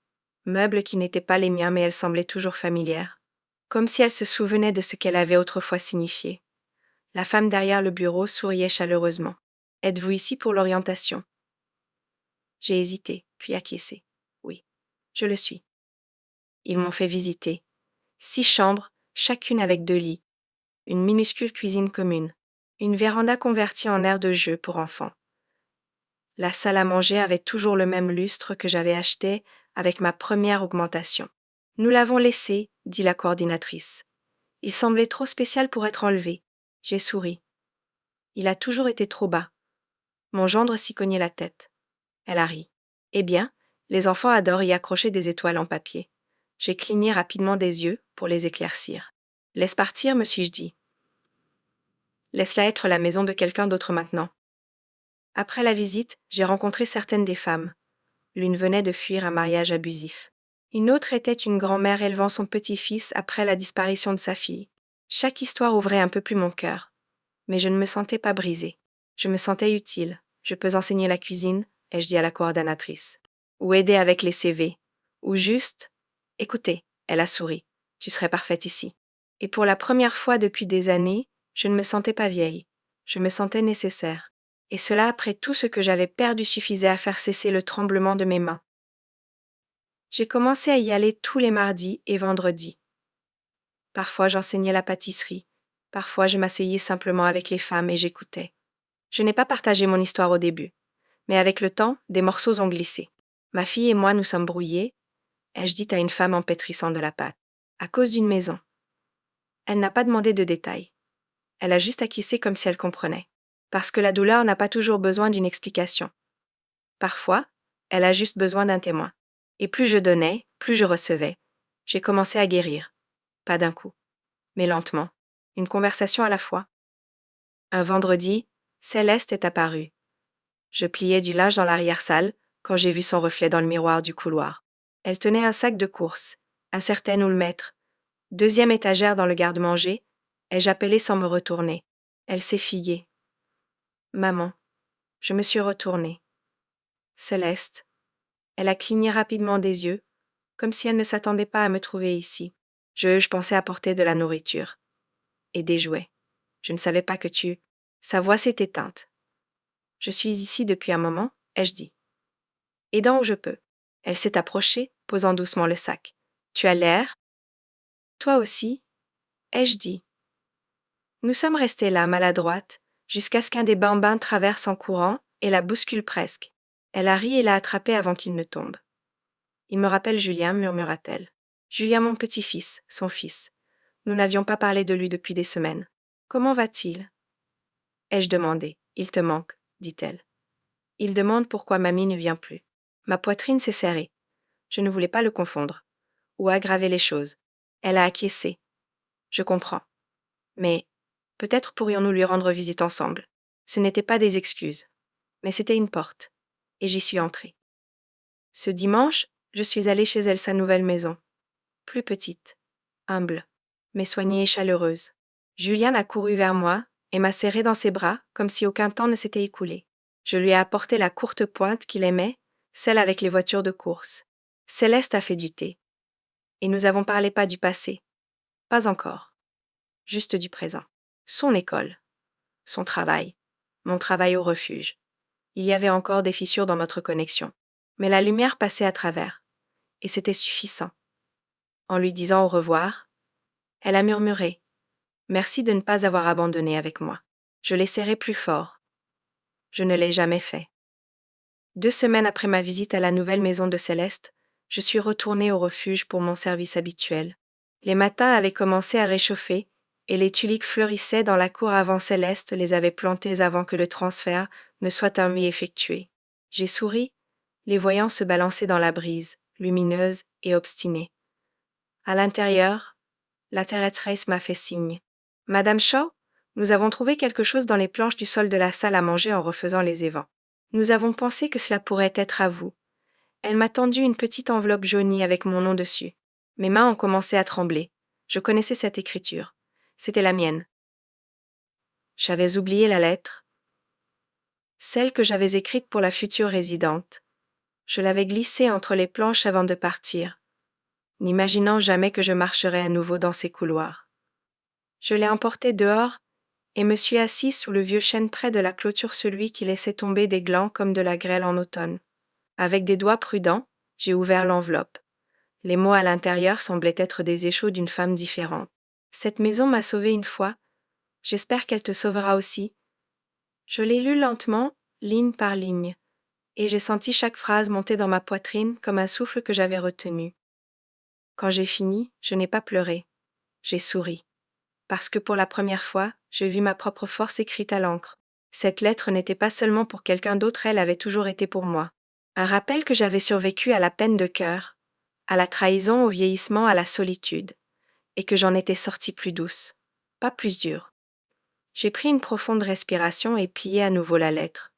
meubles qui n'étaient pas les miens mais elle semblait toujours familière, comme si elle se souvenait de ce qu'elle avait autrefois signifié. La femme derrière le bureau souriait chaleureusement. « Êtes-vous ici pour l'orientation ?» J'ai hésité, puis acquiescé. « Oui, je le suis. » Ils m'ont fait visiter. 6 chambres, chacune avec 2 lits, une minuscule cuisine commune, une véranda convertie en aire de jeu pour enfants. La salle à manger avait toujours le même lustre que j'avais acheté avec ma première augmentation. « Nous l'avons laissé, » dit la coordinatrice. « Il semblait trop spécial pour être enlevé. » J'ai souri. Il a toujours été trop bas. Mon gendre s'y cognait la tête. Elle a ri. « Eh bien, les enfants adorent y accrocher des étoiles en papier. » J'ai cligné rapidement des yeux pour les éclaircir. « Laisse partir, me suis-je dit. Laisse-la être la maison de quelqu'un d'autre maintenant. » Après la visite, j'ai rencontré certaines des femmes. L'une venait de fuir un mariage abusif. Une autre était une grand-mère élevant son petit-fils après la disparition de sa fille. Chaque histoire ouvrait un peu plus mon cœur. Mais je ne me sentais pas brisée. Je me sentais utile. Je peux enseigner la cuisine, ai-je dit à la coordonnatrice. Ou aider avec les CV. Ou juste... Écoutez, elle a souri. Tu serais parfaite ici. Et pour la première fois depuis des années, je ne me sentais pas vieille. Je me sentais nécessaire. Et cela après tout ce que j'avais perdu suffisait à faire cesser le tremblement de mes mains. J'ai commencé à y aller tous les mardis et vendredis. Parfois j'enseignais la pâtisserie. Parfois je m'asseyais simplement avec les femmes et j'écoutais. Je n'ai pas partagé mon histoire au début. Mais avec le temps, des morceaux ont glissé. Ma fille et moi nous sommes brouillés, ai-je dit à une femme en pétrissant de la pâte, à cause d'une maison. Elle n'a pas demandé de détails. Elle a juste acquiescé comme si elle comprenait. Parce que la douleur n'a pas toujours besoin d'une explication. Parfois, elle a juste besoin d'un témoin. Et plus je donnais, plus je recevais. J'ai commencé à guérir. Pas d'un coup, mais lentement. Une conversation à la fois. Un vendredi, Céleste est apparue. Je pliais du linge dans l'arrière-salle quand j'ai vu son reflet dans le miroir du couloir. Elle tenait un sac de course, incertaine où le mettre. 2e étagère dans le garde-manger, ai-je appelé sans me retourner. Elle s'est figuée. Maman. Je me suis retournée. Céleste. Elle a cligné rapidement des yeux, comme si elle ne s'attendait pas à me trouver ici. Je pensais apporter de la nourriture. Et des jouets. Je ne savais pas que tu... Sa voix s'est éteinte. Je suis ici depuis un moment, ai-je dit. Aidant où je peux. Elle s'est approchée, posant doucement le sac. Tu as l'air... Toi aussi, ai-je dit. Nous sommes restés là, maladroites, jusqu'à ce qu'un des bambins traverse en courant et la bouscule presque. Elle a ri et l'a attrapé avant qu'il ne tombe. Il me rappelle Julien, murmura-t-elle. Julien, mon petit-fils, son fils. Nous n'avions pas parlé de lui depuis des semaines. Comment va-t-il? Ai-je demandé. Il te manque, dit-elle. Il demande pourquoi mamie ne vient plus. Ma poitrine s'est serrée. Je ne voulais pas le confondre. Ou aggraver les choses. Elle a acquiescé. Je comprends. Mais peut-être pourrions-nous lui rendre visite ensemble. Ce n'étaient pas des excuses. Mais c'était une porte. Et j'y suis entrée. Ce dimanche, je suis allée chez elle sa nouvelle maison. Plus petite, humble, mais soignée et chaleureuse. Julien a couru vers moi et m'a serrée dans ses bras comme si aucun temps ne s'était écoulé. Je lui ai apporté la courte pointe qu'il aimait, celle avec les voitures de course. Céleste a fait du thé. Et nous avons parlé pas du passé. Pas encore. Juste du présent. Son école. Son travail. Mon travail au refuge. Il y avait encore des fissures dans notre connexion. Mais la lumière passait à travers. Et c'était suffisant. En lui disant au revoir, elle a murmuré « Merci de ne pas avoir abandonné avec moi. » Je l'ai serré plus fort. Je ne l'ai jamais fait. 2 semaines après ma visite à la nouvelle maison de Céleste, je suis retournée au refuge pour mon service habituel. Les matins avaient commencé à réchauffer et les tulips fleurissaient dans la cour avant Céleste les avait plantées avant que le transfert ne soit un mi effectué. J'ai souri, les voyant se balancer dans la brise, lumineuse et obstinée. À l'intérieur, la terratrice m'a fait signe. « Madame Shaw, nous avons trouvé quelque chose dans les planches du sol de la salle à manger en refaisant les évents. Nous avons pensé que cela pourrait être à vous. » Elle m'a tendu une petite enveloppe jaunie avec mon nom dessus. Mes mains ont commencé à trembler. Je connaissais cette écriture. C'était la mienne. J'avais oublié la lettre. celle que j'avais écrite pour la future résidente. Je l'avais glissée entre les planches avant de partir, n'imaginant jamais que je marcherais à nouveau dans ces couloirs. Je l'ai emportée dehors et me suis assise sous le vieux chêne près de la clôture, celui qui laissait tomber des glands comme de la grêle en automne. Avec des doigts prudents, j'ai ouvert l'enveloppe. Les mots à l'intérieur semblaient être des échos d'une femme différente. Cette maison m'a sauvée une fois. J'espère qu'elle te sauvera aussi. Je l'ai lu lentement, ligne par ligne, et j'ai senti chaque phrase monter dans ma poitrine comme un souffle que j'avais retenu. Quand j'ai fini, je n'ai pas pleuré. J'ai souri. Parce que pour la première fois, j'ai vu ma propre force écrite à l'encre. Cette lettre n'était pas seulement pour quelqu'un d'autre, elle avait toujours été pour moi. Un rappel que j'avais survécu à la peine de cœur, à la trahison, au vieillissement, à la solitude, et que j'en étais sortie plus douce, pas plus dure. J'ai pris une profonde respiration et plié à nouveau la lettre.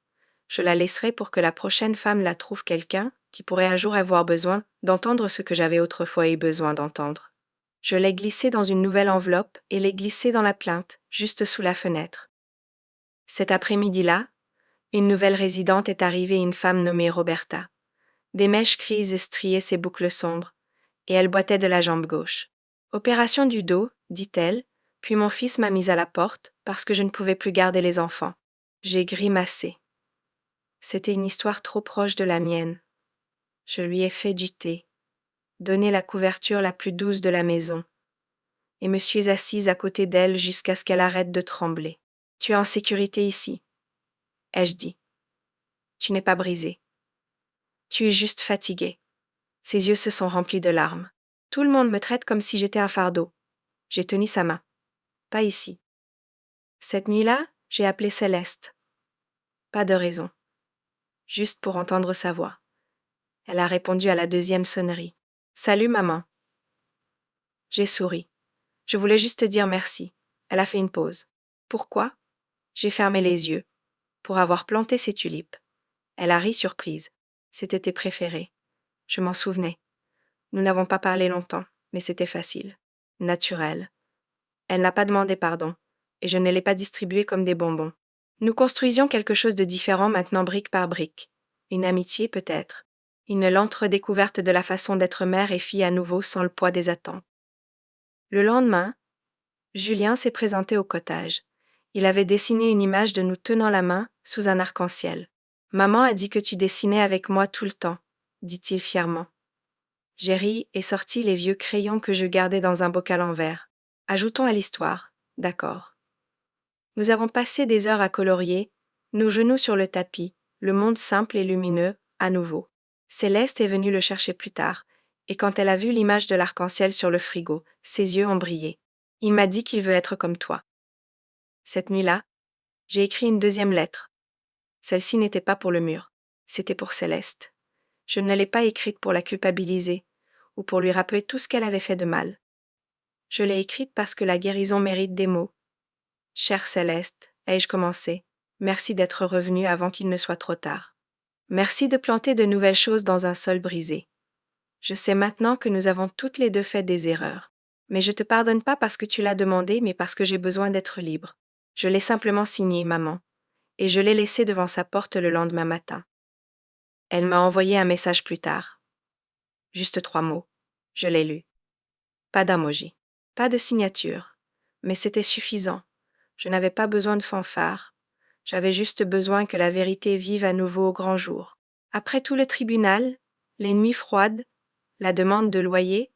Je la laisserai pour que la prochaine femme la trouve quelqu'un qui pourrait un jour avoir besoin d'entendre ce que j'avais autrefois eu besoin d'entendre. Je l'ai glissée dans une nouvelle enveloppe et l'ai glissée dans la plainte, juste sous la fenêtre. Cet après-midi-là, une nouvelle résidente est arrivée, une femme nommée Roberta. Des mèches grises estriaient ses boucles sombres, et elle boitait de la jambe gauche. Opération du dos, dit-elle, puis mon fils m'a mise à la porte parce que je ne pouvais plus garder les enfants. J'ai grimacé. C'était une histoire trop proche de la mienne. Je lui ai fait du thé, donné la couverture la plus douce de la maison, et me suis assise à côté d'elle jusqu'à ce qu'elle arrête de trembler. Tu es en sécurité ici, ai-je dit. Tu n'es pas brisé. Tu es juste fatigué. Ses yeux se sont remplis de larmes. Tout le monde me traite comme si j'étais un fardeau. J'ai tenu sa main. Pas ici. Cette nuit-là, j'ai appelé Céleste. Pas de raison. Juste pour entendre sa voix. Elle a répondu à la deuxième sonnerie. Salut maman. J'ai souri. Je voulais juste te dire merci. Elle a fait une pause. Pourquoi? J'ai fermé les yeux. Pour avoir planté ces tulipes. Elle a ri surprise. C'était tes préférés. Je m'en souvenais. Nous n'avons pas parlé longtemps, mais c'était facile. Naturel. Elle n'a pas demandé pardon, et je ne l'ai pas distribué comme des bonbons. Nous construisions quelque chose de différent maintenant, brique par brique. Une amitié peut-être. Une lente redécouverte de la façon d'être mère et fille à nouveau sans le poids des attentes. Le lendemain, Julien s'est présenté au cottage. Il avait dessiné une image de nous tenant la main sous un arc-en-ciel. Maman a dit que tu dessinais avec moi tout le temps, dit-il fièrement. J'ai ri et sorti les vieux crayons que je gardais dans un bocal en verre. Ajoutons à l'histoire, d'accord. Nous avons passé des heures à colorier, nos genoux sur le tapis, le monde simple et lumineux, à nouveau. Céleste est venue le chercher plus tard, et quand elle a vu l'image de l'arc-en-ciel sur le frigo, ses yeux ont brillé. Il m'a dit qu'il veut être comme toi. Cette nuit-là, j'ai écrit une deuxième lettre. Celle-ci n'était pas pour le mur, c'était pour Céleste. Je ne l'ai pas écrite pour la culpabiliser, ou pour lui rappeler tout ce qu'elle avait fait de mal. Je l'ai écrite parce que la guérison mérite des mots. Chère Céleste, ai-je commencé, merci d'être revenue avant qu'il ne soit trop tard. Merci de planter de nouvelles choses dans un sol brisé. Je sais maintenant que nous avons toutes les deux fait des erreurs. Mais je te pardonne pas parce que tu l'as demandé, mais parce que j'ai besoin d'être libre. Je l'ai simplement signé, maman, et je l'ai laissé devant sa porte le lendemain matin. Elle m'a envoyé un message plus tard. Juste 3 mots. Je l'ai lu. Pas d'emoji. Pas de signature. Mais c'était suffisant. Je n'avais pas besoin de fanfare. J'avais juste besoin que la vérité vive à nouveau au grand jour. Après tout le tribunal, les nuits froides, la demande de loyer,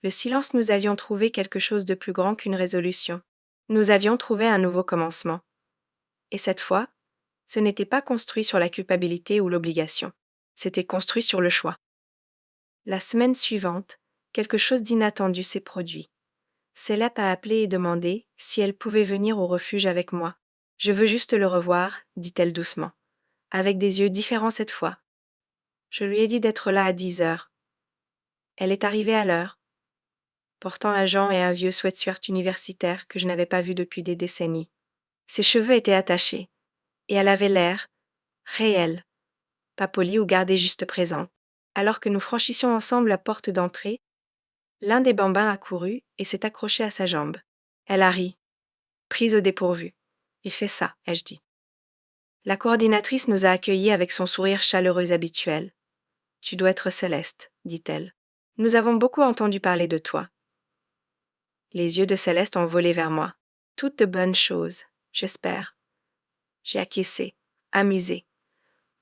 le silence, nous avions trouvé quelque chose de plus grand qu'une résolution. Nous avions trouvé un nouveau commencement. Et cette fois, ce n'était pas construit sur la culpabilité ou l'obligation. C'était construit sur le choix. La semaine suivante, quelque chose d'inattendu s'est produit. Céleste a appelé et demandé si elle pouvait venir au refuge avec moi. Je veux juste le revoir, dit-elle doucement, avec des yeux différents cette fois. Je lui ai dit d'être là à 10 heures. Elle est arrivée à l'heure, portant un gant et un vieux sweatshirt universitaire que je n'avais pas vu depuis des décennies. Ses cheveux étaient attachés, et elle avait l'air réel, pas polie ou gardée juste présente. Alors que nous franchissions ensemble la porte d'entrée, l'un des bambins a couru et s'est accroché à sa jambe. Elle a ri, prise au dépourvu. Il fait ça, ai-je dit. La coordinatrice nous a accueillis avec son sourire chaleureux habituel. Tu dois être Céleste, dit-elle. Nous avons beaucoup entendu parler de toi. Les yeux de Céleste ont volé vers moi. Toutes de bonnes choses, j'espère. J'ai acquiescé, amusé.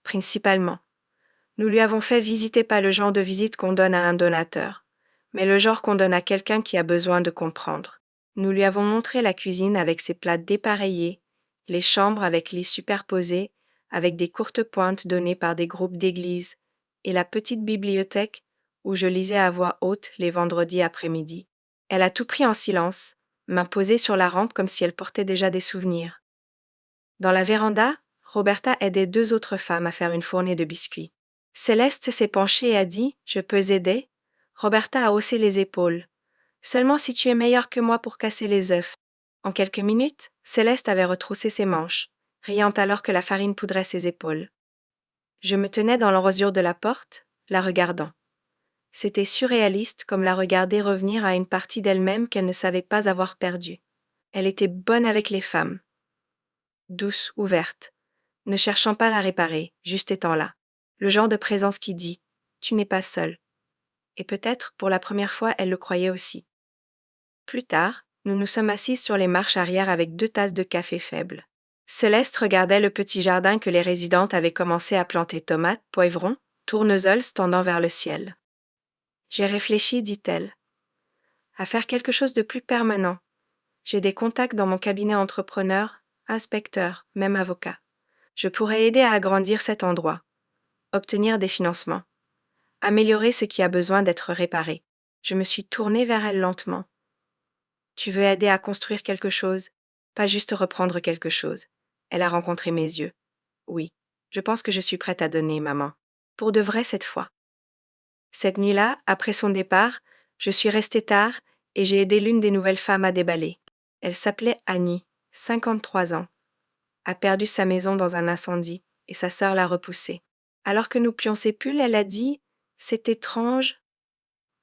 Principalement. Nous lui avons fait visiter pas le genre de visite qu'on donne à un donateur, mais le genre qu'on donne à quelqu'un qui a besoin de comprendre. Nous lui avons montré la cuisine avec ses plats dépareillés, les chambres avec lits superposés, avec des courtes pointes données par des groupes d'église, et la petite bibliothèque où je lisais à voix haute les vendredis après-midi. Elle a tout pris en silence, main posée sur la rampe comme si elle portait déjà des souvenirs. Dans la véranda, Roberta aidait deux autres femmes à faire une fournée de biscuits. Céleste s'est penchée et a dit « Je peux aider ?» Roberta a haussé les épaules. « Seulement si tu es meilleure que moi pour casser les œufs. » En quelques minutes, Céleste avait retroussé ses manches, riant alors que la farine poudrait ses épaules. Je me tenais dans l'embrasure de la porte, la regardant. C'était surréaliste comme la regarder revenir à une partie d'elle-même qu'elle ne savait pas avoir perdue. Elle était bonne avec les femmes. Douce, ouverte, ne cherchant pas à réparer, juste étant là. Le genre de présence qui dit « Tu n'es pas seule ». Et peut-être, pour la première fois, elle le croyait aussi. Plus tard, nous nous sommes assises sur les marches arrière avec 2 tasses de café faibles. Céleste regardait le petit jardin que les résidentes avaient commencé à planter tomates, poivrons, tournesols tendant vers le ciel. J'ai réfléchi, dit-elle, à faire quelque chose de plus permanent. J'ai des contacts dans mon cabinet entrepreneur, inspecteur, même avocat. Je pourrais aider à agrandir cet endroit, obtenir des financements, améliorer ce qui a besoin d'être réparé. Je me suis tournée vers elle lentement. Tu veux aider à construire quelque chose, pas juste reprendre quelque chose. Elle a rencontré mes yeux. Oui, je pense que je suis prête à donner, maman. Pour de vrai cette fois. Cette nuit-là, après son départ, je suis restée tard et j'ai aidé l'une des nouvelles femmes à déballer. Elle s'appelait Annie, 53 ans. A perdu sa maison dans un incendie et sa sœur l'a repoussée. Alors que nous plions ses pulls, elle a dit « C'est étrange.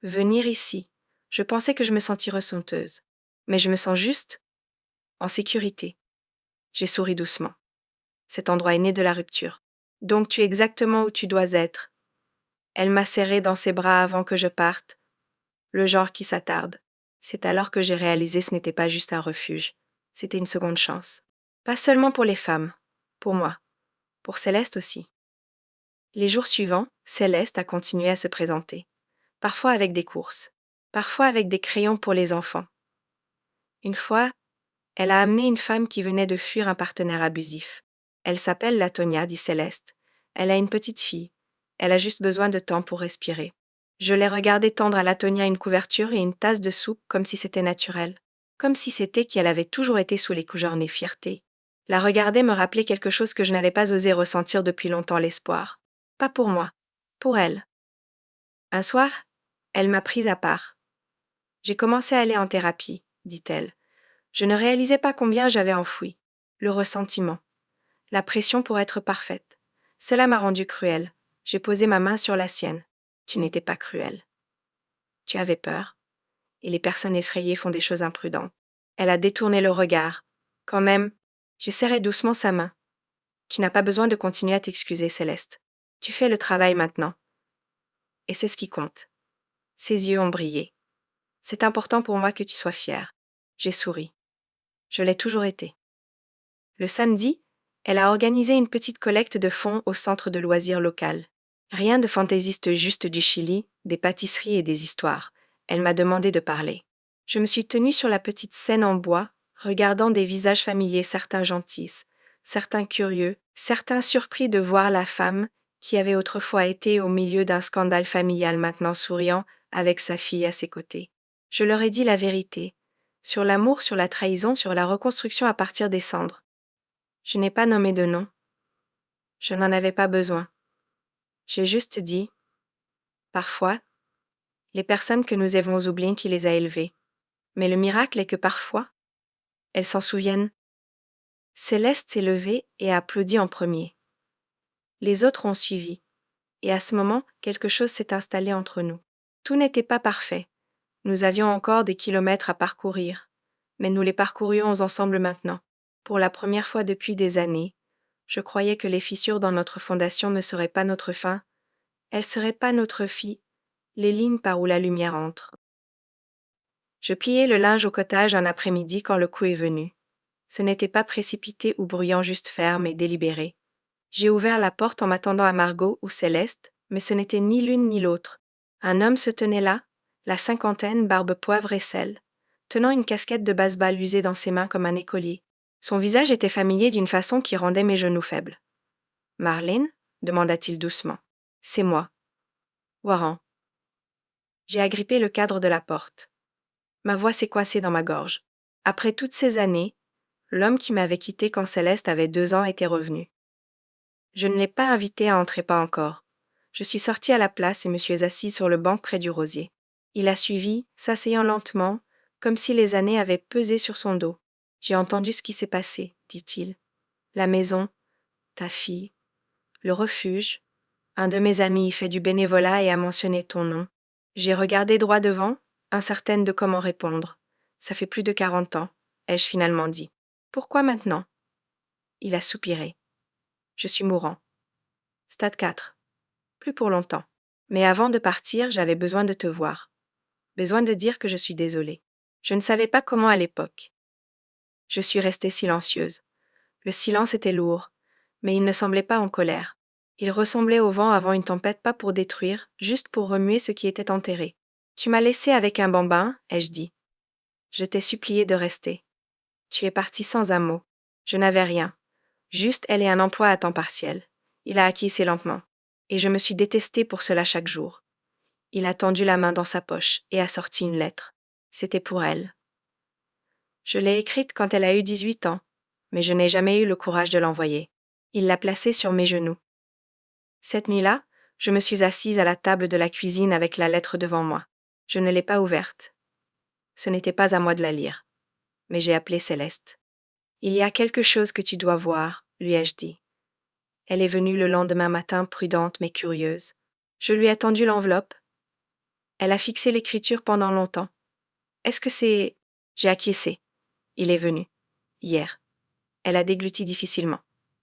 Venir ici. Je pensais que je me sentirais honteuse. Mais je me sens juste en sécurité. » J'ai souri doucement. Cet endroit est né de la rupture. Donc tu es exactement où tu dois être. Elle m'a serré dans ses bras avant que je parte. Le genre qui s'attarde. C'est alors que j'ai réalisé ce n'était pas juste un refuge. C'était une seconde chance. Pas seulement pour les femmes. Pour moi. Pour Céleste aussi. Les jours suivants, Céleste a continué à se présenter. Parfois avec des courses. Parfois avec des crayons pour les enfants. Une fois, elle a amené une femme qui venait de fuir un partenaire abusif. Elle s'appelle Latonia, dit Céleste. Elle a une petite fille. Elle a juste besoin de temps pour respirer. Je l'ai regardée tendre à Latonia une couverture et une tasse de soupe comme si c'était naturel. Comme si c'était qu'elle avait toujours été sous les coups et fierté. La regarder me rappelait quelque chose que je n'avais pas osé ressentir depuis longtemps, l'espoir. Pas pour moi. Pour elle. Un soir, elle m'a prise à part. J'ai commencé à aller en thérapie, dit-elle. Je ne réalisais pas combien j'avais enfoui. Le ressentiment. La pression pour être parfaite. Cela m'a rendue cruelle. J'ai posé ma main sur la sienne. Tu n'étais pas cruelle. Tu avais peur. Et les personnes effrayées font des choses imprudentes. Elle a détourné le regard. Quand même, j'ai serré doucement sa main. Tu n'as pas besoin de continuer à t'excuser, Céleste. Tu fais le travail maintenant. Et c'est ce qui compte. Ses yeux ont brillé. C'est important pour moi que tu sois fière. J'ai souri. Je l'ai toujours été. Le samedi, elle a organisé une petite collecte de fonds au centre de loisirs local. Rien de fantaisiste, juste du Chili, des pâtisseries et des histoires. Elle m'a demandé de parler. Je me suis tenue sur la petite scène en bois, regardant des visages familiers, certains gentils, certains curieux, certains surpris de voir la femme qui avait autrefois été au milieu d'un scandale familial maintenant souriant avec sa fille à ses côtés. Je leur ai dit la vérité, sur l'amour, sur la trahison, sur la reconstruction à partir des cendres. Je n'ai pas nommé de nom. Je n'en avais pas besoin. J'ai juste dit, parfois, les personnes que nous avons oubliées qui les a élevées. Mais le miracle est que parfois, elles s'en souviennent. Céleste s'est levée et a applaudi en premier. Les autres ont suivi. Et à ce moment, quelque chose s'est installé entre nous. Tout n'était pas parfait. Nous avions encore des kilomètres à parcourir. Mais nous les parcourions ensemble maintenant. Pour la première fois depuis des années, Je croyais que les fissures dans notre fondation ne seraient pas notre fin, elles seraient pas notre fille, les lignes par où la lumière entre. Je pliai le linge au cottage un après-midi quand le coup est venu. Ce n'était pas précipité ou bruyant, juste ferme et délibéré. J'ai ouvert la porte en m'attendant à Margot ou Céleste, mais ce n'était ni l'une ni l'autre. Un homme se tenait là, la cinquantaine, barbe poivre et sel, tenant une casquette de baseball usée dans ses mains comme un écolier. Son visage était familier d'une façon qui rendait mes genoux faibles. Marlène demanda-t-il doucement. C'est moi. Warren. J'ai agrippé le cadre de la porte. Ma voix s'est coincée dans ma gorge. Après toutes ces années, l'homme qui m'avait quitté quand Céleste avait 2 ans était revenu. Je ne l'ai pas invité à entrer, pas encore. Je suis sortie à la place et me suis assise sur le banc près du rosier. Il a suivi, s'asseyant lentement, comme si les années avaient pesé sur son dos. J'ai entendu ce qui s'est passé, dit-il. La maison, ta fille, le refuge. Un de mes amis y fait du bénévolat et a mentionné ton nom. J'ai regardé droit devant, incertaine de comment répondre. Ça fait plus de 40 ans, ai-je finalement dit. Pourquoi maintenant? Il a soupiré. Je suis mourant. Stade 4. Plus pour longtemps. Mais avant de partir, j'avais besoin de te voir. Besoin de dire que je suis désolée. Je ne savais pas comment à l'époque. Je suis restée silencieuse. Le silence était lourd, mais il ne semblait pas en colère. Il ressemblait au vent avant une tempête, pas pour détruire, juste pour remuer ce qui était enterré. Tu m'as laissé avec un bambin, ai-je dit. Je t'ai supplié de rester. Tu es parti sans un mot. Je n'avais rien. Juste elle et un emploi à temps partiel. Il a acquiescé lentement. Et je me suis détestée pour cela chaque jour. Il a tendu la main dans sa poche et a sorti une lettre. C'était pour elle. Je l'ai écrite quand elle a eu 18 ans, mais je n'ai jamais eu le courage de l'envoyer. Il l'a placée sur mes genoux. Cette nuit-là, je me suis assise à la table de la cuisine avec la lettre devant moi. Je ne l'ai pas ouverte. Ce n'était pas à moi de la lire. Mais j'ai appelé Céleste. Il y a quelque chose que tu dois voir, lui ai-je dit. Elle est venue le lendemain matin, prudente mais curieuse. Je lui ai tendu l'enveloppe. Elle a fixé l'écriture pendant longtemps. Est-ce que c'est... J'ai acquiescé. Il est venu. Hier. Elle a dégluti difficilement.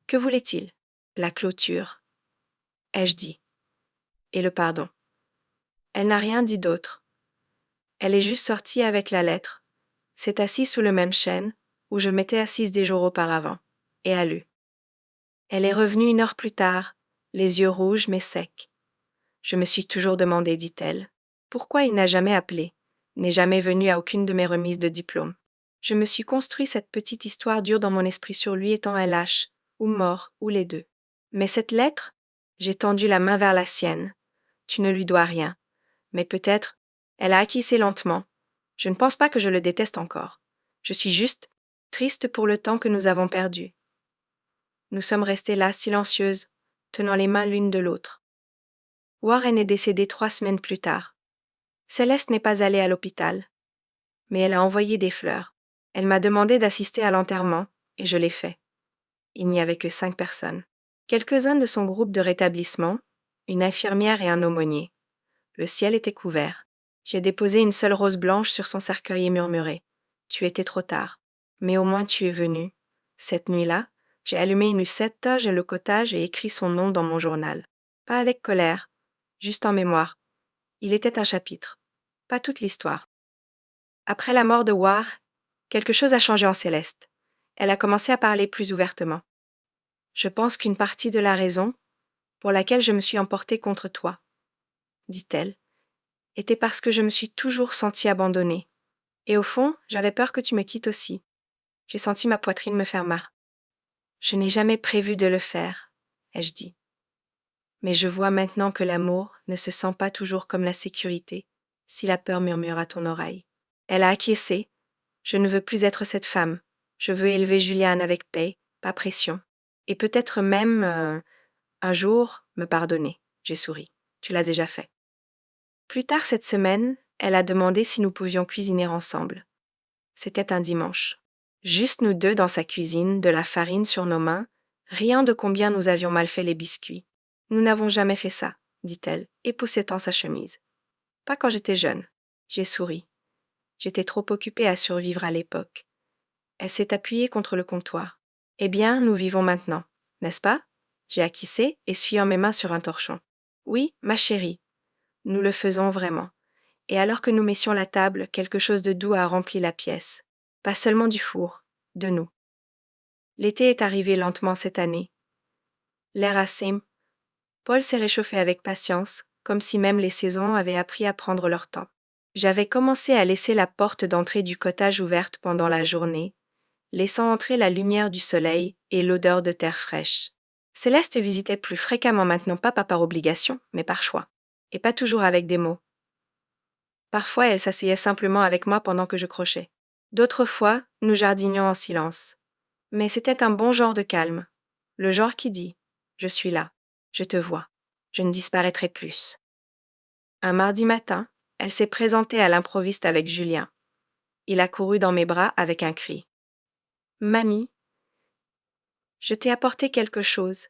Que voulait-il? La clôture. Ai-je dit. Et le pardon. Elle n'a rien dit d'autre. Elle est juste sortie avec la lettre, s'est assise sous le même chêne où je m'étais assise des jours auparavant, et a lu. Elle est revenue 1 heure plus tard, les yeux rouges mais secs. Je me suis toujours demandé, dit-elle, pourquoi il n'a jamais appelé, n'est jamais venu à aucune de mes remises de diplôme. Je me suis construit cette petite histoire dure dans mon esprit sur lui étant LH, ou mort, ou les deux. Mais cette lettre, j'ai tendu la main vers la sienne. Tu ne lui dois rien. Mais peut-être, elle a acquiescé lentement. Je ne pense pas que je le déteste encore. Je suis juste triste pour le temps que nous avons perdu. Nous sommes restées là, silencieuses, tenant les mains l'une de l'autre. Warren est décédée 3 semaines plus tard. Céleste n'est pas allée à l'hôpital, mais elle a envoyé des fleurs. Elle m'a demandé d'assister à l'enterrement, et je l'ai fait. Il n'y avait que 5 personnes. Quelques-uns de son groupe de rétablissement, une infirmière et un aumônier. Le ciel était couvert. J'ai déposé une seule rose blanche sur son cercueil et murmuré. Tu étais trop tard. Mais au moins tu es venu. Cette nuit-là, j'ai allumé une lucette, toge le cottage et écrit son nom dans mon journal. Pas avec colère, juste en mémoire. Il était un chapitre. Pas toute l'histoire. Après la mort de War, quelque chose a changé en Céleste. Elle a commencé à parler plus ouvertement. Je pense qu'une partie de la raison, pour laquelle je me suis emportée contre toi, dit-elle, était parce que je me suis toujours sentie abandonnée. Et au fond, j'avais peur que tu me quittes aussi. J'ai senti ma poitrine me faire mal. Je n'ai jamais prévu de le faire, ai-je dit. Mais je vois maintenant que l'amour ne se sent pas toujours comme la sécurité, si la peur murmure à ton oreille. Elle a acquiescé. Je ne veux plus être cette femme. Je veux élever Juliane avec paix, pas pression. Et peut-être même, un jour, me pardonner. J'ai souri. Tu l'as déjà fait. Plus tard cette semaine, elle a demandé si nous pouvions cuisiner ensemble. C'était un dimanche. Juste nous deux dans sa cuisine, de la farine sur nos mains, riant de combien nous avions mal fait les biscuits. Nous n'avons jamais fait ça, dit-elle, époussetant sa chemise. Pas quand j'étais jeune. J'ai souri. J'étais trop occupée à survivre à l'époque. Elle s'est appuyée contre le comptoir. Eh bien, nous vivons maintenant. n'est-ce pas? J'ai acquiescé, essuyant mes mains sur un torchon. Oui, ma chérie, nous le faisons vraiment. Et alors que nous messions la table, quelque chose de doux a rempli la pièce. Pas seulement du four, de nous. L'été est arrivé lentement cette année. L'air assez. Paul s'est réchauffé avec patience, comme si même les saisons avaient appris à prendre leur temps. J'avais commencé à laisser la porte d'entrée du cottage ouverte pendant la journée, laissant entrer la lumière du soleil et l'odeur de terre fraîche. Céleste visitait plus fréquemment maintenant, pas par obligation, mais par choix. Et pas toujours avec des mots. Parfois, elle s'asseyait simplement avec moi pendant que je crochais. D'autres fois, nous jardinions en silence. Mais c'était un bon genre de calme. Le genre qui dit « Je suis là, je te vois, je ne disparaîtrai plus ». Un mardi matin, elle s'est présentée à l'improviste avec Julien. Il a couru dans mes bras avec un cri. « Mamie, je t'ai apporté quelque chose. »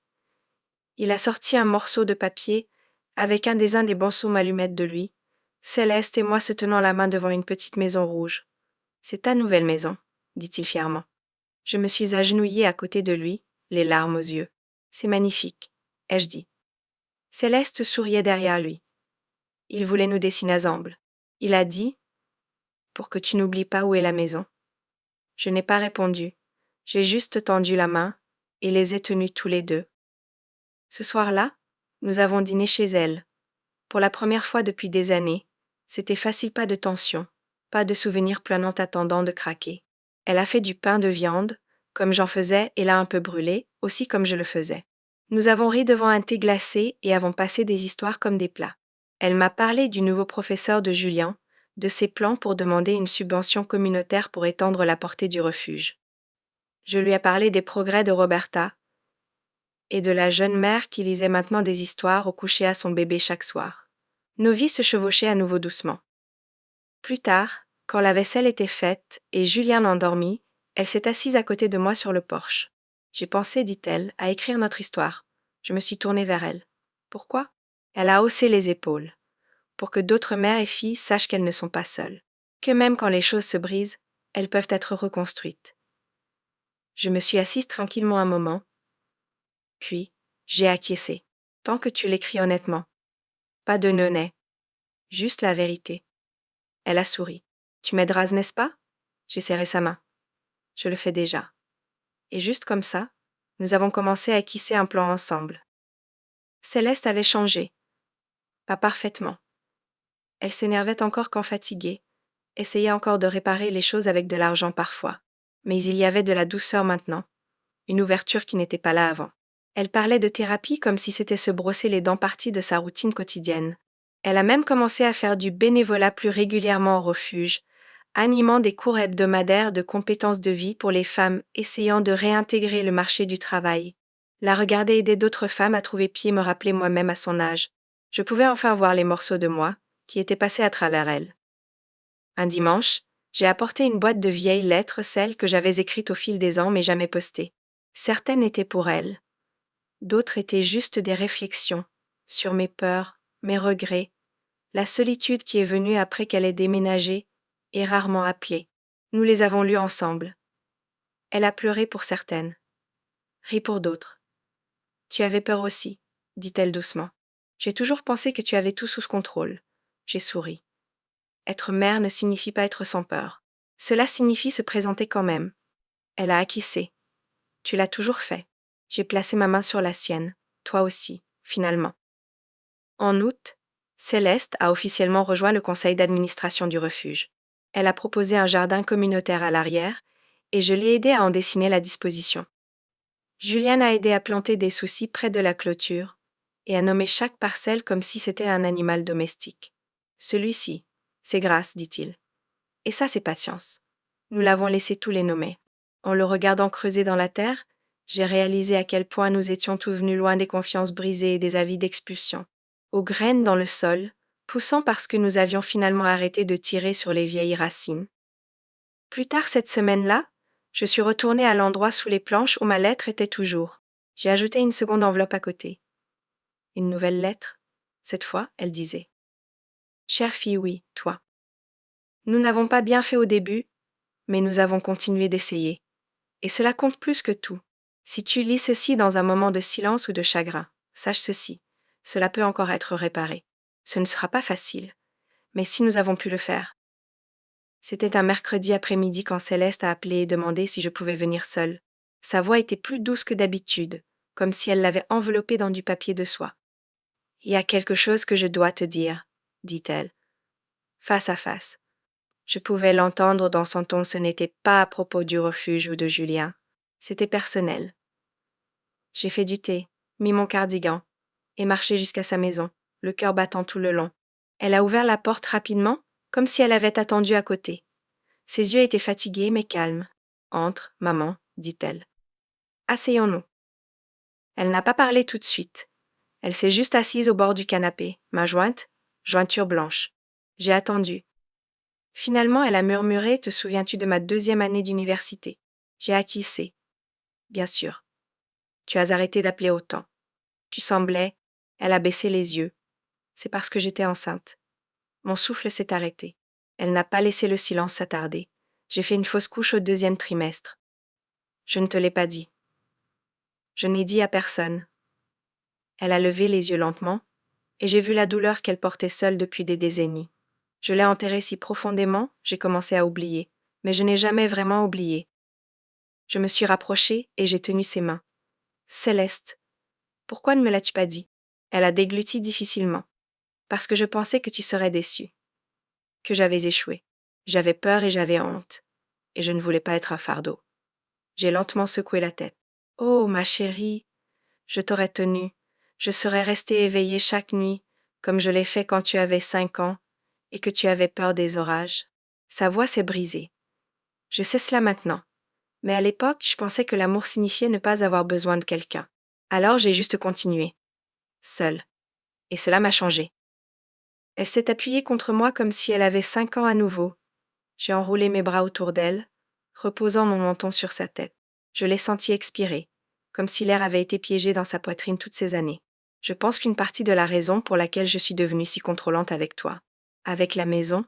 Il a sorti un morceau de papier avec un des banceaux allumettes de lui, Céleste et moi se tenant la main devant une petite maison rouge. « C'est ta nouvelle maison, » dit-il fièrement. Je me suis agenouillée à côté de lui, les larmes aux yeux. « C'est magnifique, » ai-je dit. Céleste souriait derrière lui. Il voulait nous dessiner ensemble. Il a dit « Pour que tu n'oublies pas où est la maison. » Je n'ai pas répondu. J'ai juste tendu la main et les ai tenus tous les deux. Ce soir-là, nous avons dîné chez elle. Pour la première fois depuis des années, c'était facile, pas de tension, pas de souvenirs planant attendant de craquer. Elle a fait du pain de viande, comme j'en faisais et l'a un peu brûlé, aussi comme je le faisais. Nous avons ri devant un thé glacé et avons passé des histoires comme des plats. Elle m'a parlé du nouveau professeur de Julien, de ses plans pour demander une subvention communautaire pour étendre la portée du refuge. Je lui ai parlé des progrès de Roberta et de la jeune mère qui lisait maintenant des histoires au coucher à son bébé chaque soir. Nos vies se chevauchaient à nouveau doucement. Plus tard, quand la vaisselle était faite et Julien endormi, elle s'est assise à côté de moi sur le porche. J'ai pensé, dit-elle, à écrire notre histoire. Je me suis tournée vers elle. Pourquoi? Elle a haussé les épaules. Pour que d'autres mères et filles sachent qu'elles ne sont pas seules. Que même quand les choses se brisent, elles peuvent être reconstruites. Je me suis assise tranquillement un moment, puis j'ai acquiescé. Tant que tu l'écris honnêtement. Pas de nonnet, juste la vérité. Elle a souri. Tu m'aideras, n'est-ce pas? J'ai serré sa main. Je le fais déjà. Et juste comme ça, nous avons commencé à esquisser un plan ensemble. Céleste avait changé. Pas parfaitement. Elle s'énervait encore quand fatiguée, essayait encore de réparer les choses avec de l'argent parfois. Mais il y avait de la douceur maintenant, une ouverture qui n'était pas là avant. Elle parlait de thérapie comme si c'était se brosser les dents partie de sa routine quotidienne. Elle a même commencé à faire du bénévolat plus régulièrement au refuge, animant des cours hebdomadaires de compétences de vie pour les femmes essayant de réintégrer le marché du travail. La regarder aider d'autres femmes à trouver pied me rappelait moi-même à son âge. Je pouvais enfin voir les morceaux de moi qui étaient passés à travers elle. Un dimanche, j'ai apporté une boîte de vieilles lettres, celles que j'avais écrites au fil des ans mais jamais postées. Certaines étaient pour elle. D'autres étaient juste des réflexions sur mes peurs, mes regrets, la solitude qui est venue après qu'elle ait déménagé et rarement appelé. Nous les avons lues ensemble. Elle a pleuré pour certaines, ri pour d'autres. Tu avais peur aussi, dit-elle doucement. J'ai toujours pensé que tu avais tout sous contrôle. J'ai souri. Être mère ne signifie pas être sans peur. Cela signifie se présenter quand même. Elle a acquiescé. Tu l'as toujours fait. J'ai placé ma main sur la sienne. Toi aussi, finalement. En août, Céleste a officiellement rejoint le conseil d'administration du refuge. Elle a proposé un jardin communautaire à l'arrière et je l'ai aidé à en dessiner la disposition. Juliane a aidé à planter des soucis près de la clôture et à nommer chaque parcelle comme si c'était un animal domestique. Celui-ci, c'est Grâce, dit-il. Et ça, c'est Patience. Nous l'avons laissé tous les nommer. En le regardant creuser dans la terre, j'ai réalisé à quel point nous étions tous venus loin des confiances brisées et des avis d'expulsion. Aux graines dans le sol, poussant parce que nous avions finalement arrêté de tirer sur les vieilles racines. Plus tard cette semaine-là, je suis retournée à l'endroit sous les planches où ma lettre était toujours. J'ai ajouté une seconde enveloppe à côté. Une nouvelle lettre. Cette fois, elle disait « Chère fille, oui, toi. Nous n'avons pas bien fait au début, mais nous avons continué d'essayer. Et cela compte plus que tout. Si tu lis ceci dans un moment de silence ou de chagrin, sache ceci, cela peut encore être réparé. Ce ne sera pas facile, mais si nous avons pu le faire. C'était un mercredi après-midi quand Céleste a appelé et demandé si je pouvais venir seule. Sa voix était plus douce que d'habitude, comme si elle l'avait enveloppée dans du papier de soie. Il y a quelque chose que je dois te dire, dit-elle, face à face. Je pouvais l'entendre dans son ton, ce n'était pas à propos du refuge ou de Julien. C'était personnel. J'ai fait du thé, mis mon cardigan, et marché jusqu'à sa maison, le cœur battant tout le long. Elle a ouvert la porte rapidement, comme si elle avait attendu à côté. Ses yeux étaient fatigués mais calmes. Entre, maman, dit-elle. Asseyons-nous. Elle n'a pas parlé tout de suite. Elle s'est juste assise au bord du canapé, main jointe, jointure blanche. J'ai attendu. Finalement, elle a murmuré: Te souviens-tu de ma 2e année d'université? J'ai acquiescé. Bien sûr. Tu as arrêté d'appeler autant. Tu semblais. Elle a baissé les yeux. C'est parce que j'étais enceinte. Mon souffle s'est arrêté. Elle n'a pas laissé le silence s'attarder. J'ai fait une fausse couche au 2e trimestre. Je ne te l'ai pas dit. Je n'ai dit à personne. Elle a levé les yeux lentement, et j'ai vu la douleur qu'elle portait seule depuis des décennies. Je l'ai enterrée si profondément, j'ai commencé à oublier, mais je n'ai jamais vraiment oublié. Je me suis rapprochée et j'ai tenu ses mains. Céleste, pourquoi ne me l'as-tu pas dit? Elle a dégluti difficilement. Parce que je pensais que tu serais déçue. Que j'avais échoué. J'avais peur et j'avais honte. Et je ne voulais pas être un fardeau. J'ai lentement secoué la tête. Oh, ma chérie, je t'aurais tenue. Je serais restée éveillée chaque nuit, comme je l'ai fait quand tu avais 5 ans et que tu avais peur des orages. Sa voix s'est brisée. Je sais cela maintenant. Mais à l'époque, je pensais que l'amour signifiait ne pas avoir besoin de quelqu'un. Alors j'ai juste continué. Seule. Et cela m'a changée. Elle s'est appuyée contre moi comme si elle avait 5 ans à nouveau. J'ai enroulé mes bras autour d'elle, reposant mon menton sur sa tête. Je l'ai sentie expirer, comme si l'air avait été piégé dans sa poitrine toutes ces années. Je pense qu'une partie de la raison pour laquelle je suis devenue si contrôlante avec toi, avec la maison,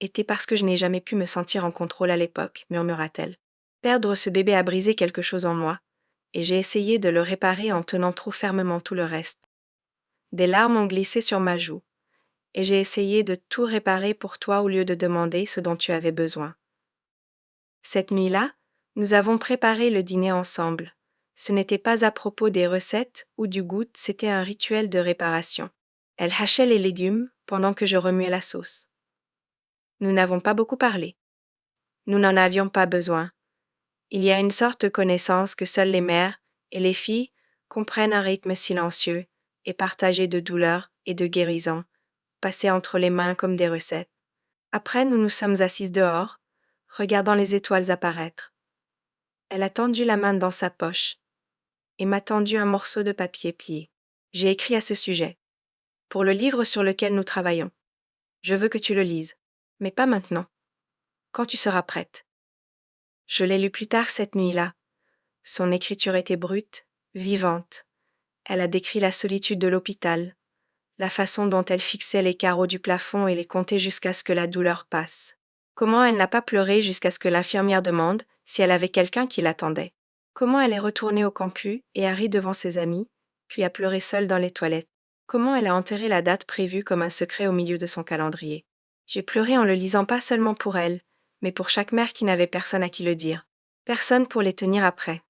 était parce que je n'ai jamais pu me sentir en contrôle à l'époque, murmura-t-elle. Perdre ce bébé a brisé quelque chose en moi, et j'ai essayé de le réparer en tenant trop fermement tout le reste. Des larmes ont glissé sur ma joue, et j'ai essayé de tout réparer pour toi au lieu de demander ce dont tu avais besoin. Cette nuit-là, nous avons préparé le dîner ensemble. Ce n'était pas à propos des recettes ou du goût, c'était un rituel de réparation. Elle hachait les légumes pendant que je remuais la sauce. Nous n'avons pas beaucoup parlé. Nous n'en avions pas besoin. Il y a une sorte de connaissance que seules les mères et les filles comprennent, un rythme silencieux et partagé de douleur et de guérison, passé entre les mains comme des recettes. Après, nous nous sommes assises dehors, regardant les étoiles apparaître. Elle a tendu la main dans sa poche et m'a tendu un morceau de papier plié. J'ai écrit à ce sujet, pour le livre sur lequel nous travaillons. Je veux que tu le lises, mais pas maintenant, quand tu seras prête. Je l'ai lu plus tard cette nuit-là. Son écriture était brute, vivante. Elle a décrit la solitude de l'hôpital, la façon dont elle fixait les carreaux du plafond et les comptait jusqu'à ce que la douleur passe. Comment elle n'a pas pleuré jusqu'à ce que l'infirmière demande si elle avait quelqu'un qui l'attendait. Comment elle est retournée au campus et a ri devant ses amis, puis a pleuré seule dans les toilettes. Comment elle a enterré la date prévue comme un secret au milieu de son calendrier. J'ai pleuré en le lisant pas seulement pour elle, mais pour chaque mère qui n'avait personne à qui le dire. Personne pour les tenir après.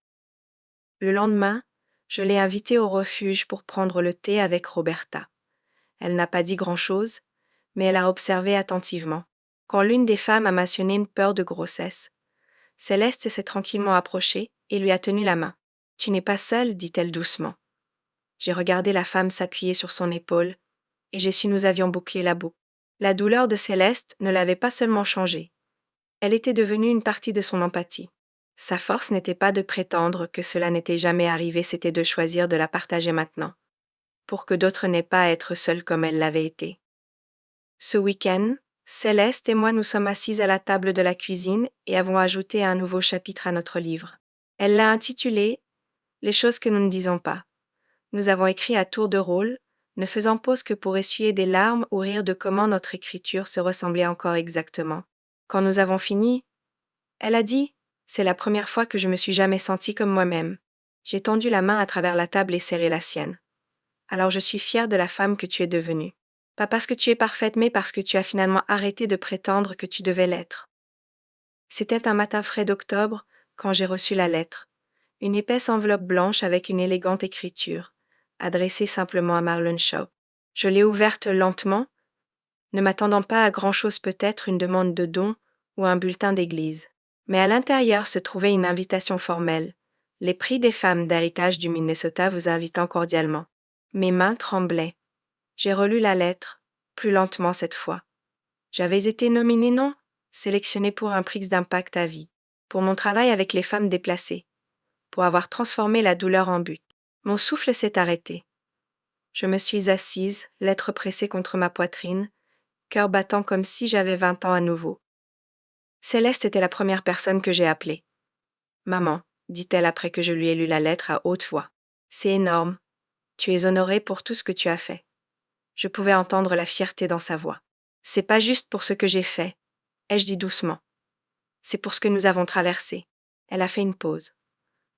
Le lendemain, je l'ai invitée au refuge pour prendre le thé avec Roberta. Elle n'a pas dit grand-chose, mais elle a observé attentivement. Quand l'une des femmes a mentionné une peur de grossesse, Céleste s'est tranquillement approchée et lui a tenu la main. « Tu n'es pas seule, dit-elle doucement. » J'ai regardé la femme s'appuyer sur son épaule, et j'ai su nous avions bouclé la boucle. La douleur de Céleste ne l'avait pas seulement changée. Elle était devenue une partie de son empathie. Sa force n'était pas de prétendre que cela n'était jamais arrivé, c'était de choisir de la partager maintenant, pour que d'autres n'aient pas à être seuls comme elle l'avait été. Ce week-end, Céleste et moi nous sommes assises à la table de la cuisine et avons ajouté un nouveau chapitre à notre livre. Elle l'a intitulé « Les choses que nous ne disons pas ». Nous avons écrit à tour de rôle, ne faisant pause que pour essuyer des larmes ou rire de comment notre écriture se ressemblait encore exactement. Quand nous avons fini, elle a dit « C'est la première fois que je me suis jamais sentie comme moi-même. J'ai tendu la main à travers la table et serré la sienne. Alors je suis fière de la femme que tu es devenue. Pas parce que tu es parfaite, mais parce que tu as finalement arrêté de prétendre que tu devais l'être. C'était un matin frais d'octobre quand j'ai reçu la lettre. Une épaisse enveloppe blanche avec une élégante écriture, adressée simplement à Marlon Shaw. Je l'ai ouverte lentement, ne m'attendant pas à grand-chose, peut-être une demande de don ou un bulletin d'église. Mais à l'intérieur se trouvait une invitation formelle. Les prix des femmes d'héritage du Minnesota vous invitant cordialement. Mes mains tremblaient. J'ai relu la lettre, plus lentement cette fois. J'avais été nominée, non? Sélectionnée pour un prix d'impact à vie, pour mon travail avec les femmes déplacées, pour avoir transformé la douleur en but. Mon souffle s'est arrêté. Je me suis assise, lettre pressée contre ma poitrine, cœur battant comme si j'avais 20 ans à nouveau. Céleste était la première personne que j'ai appelée. Maman, dit-elle après que je lui ai lu la lettre à haute voix. C'est énorme. Tu es honorée pour tout ce que tu as fait. Je pouvais entendre la fierté dans sa voix. C'est pas juste pour ce que j'ai fait, ai-je dit doucement. C'est pour ce que nous avons traversé. Elle a fait une pause.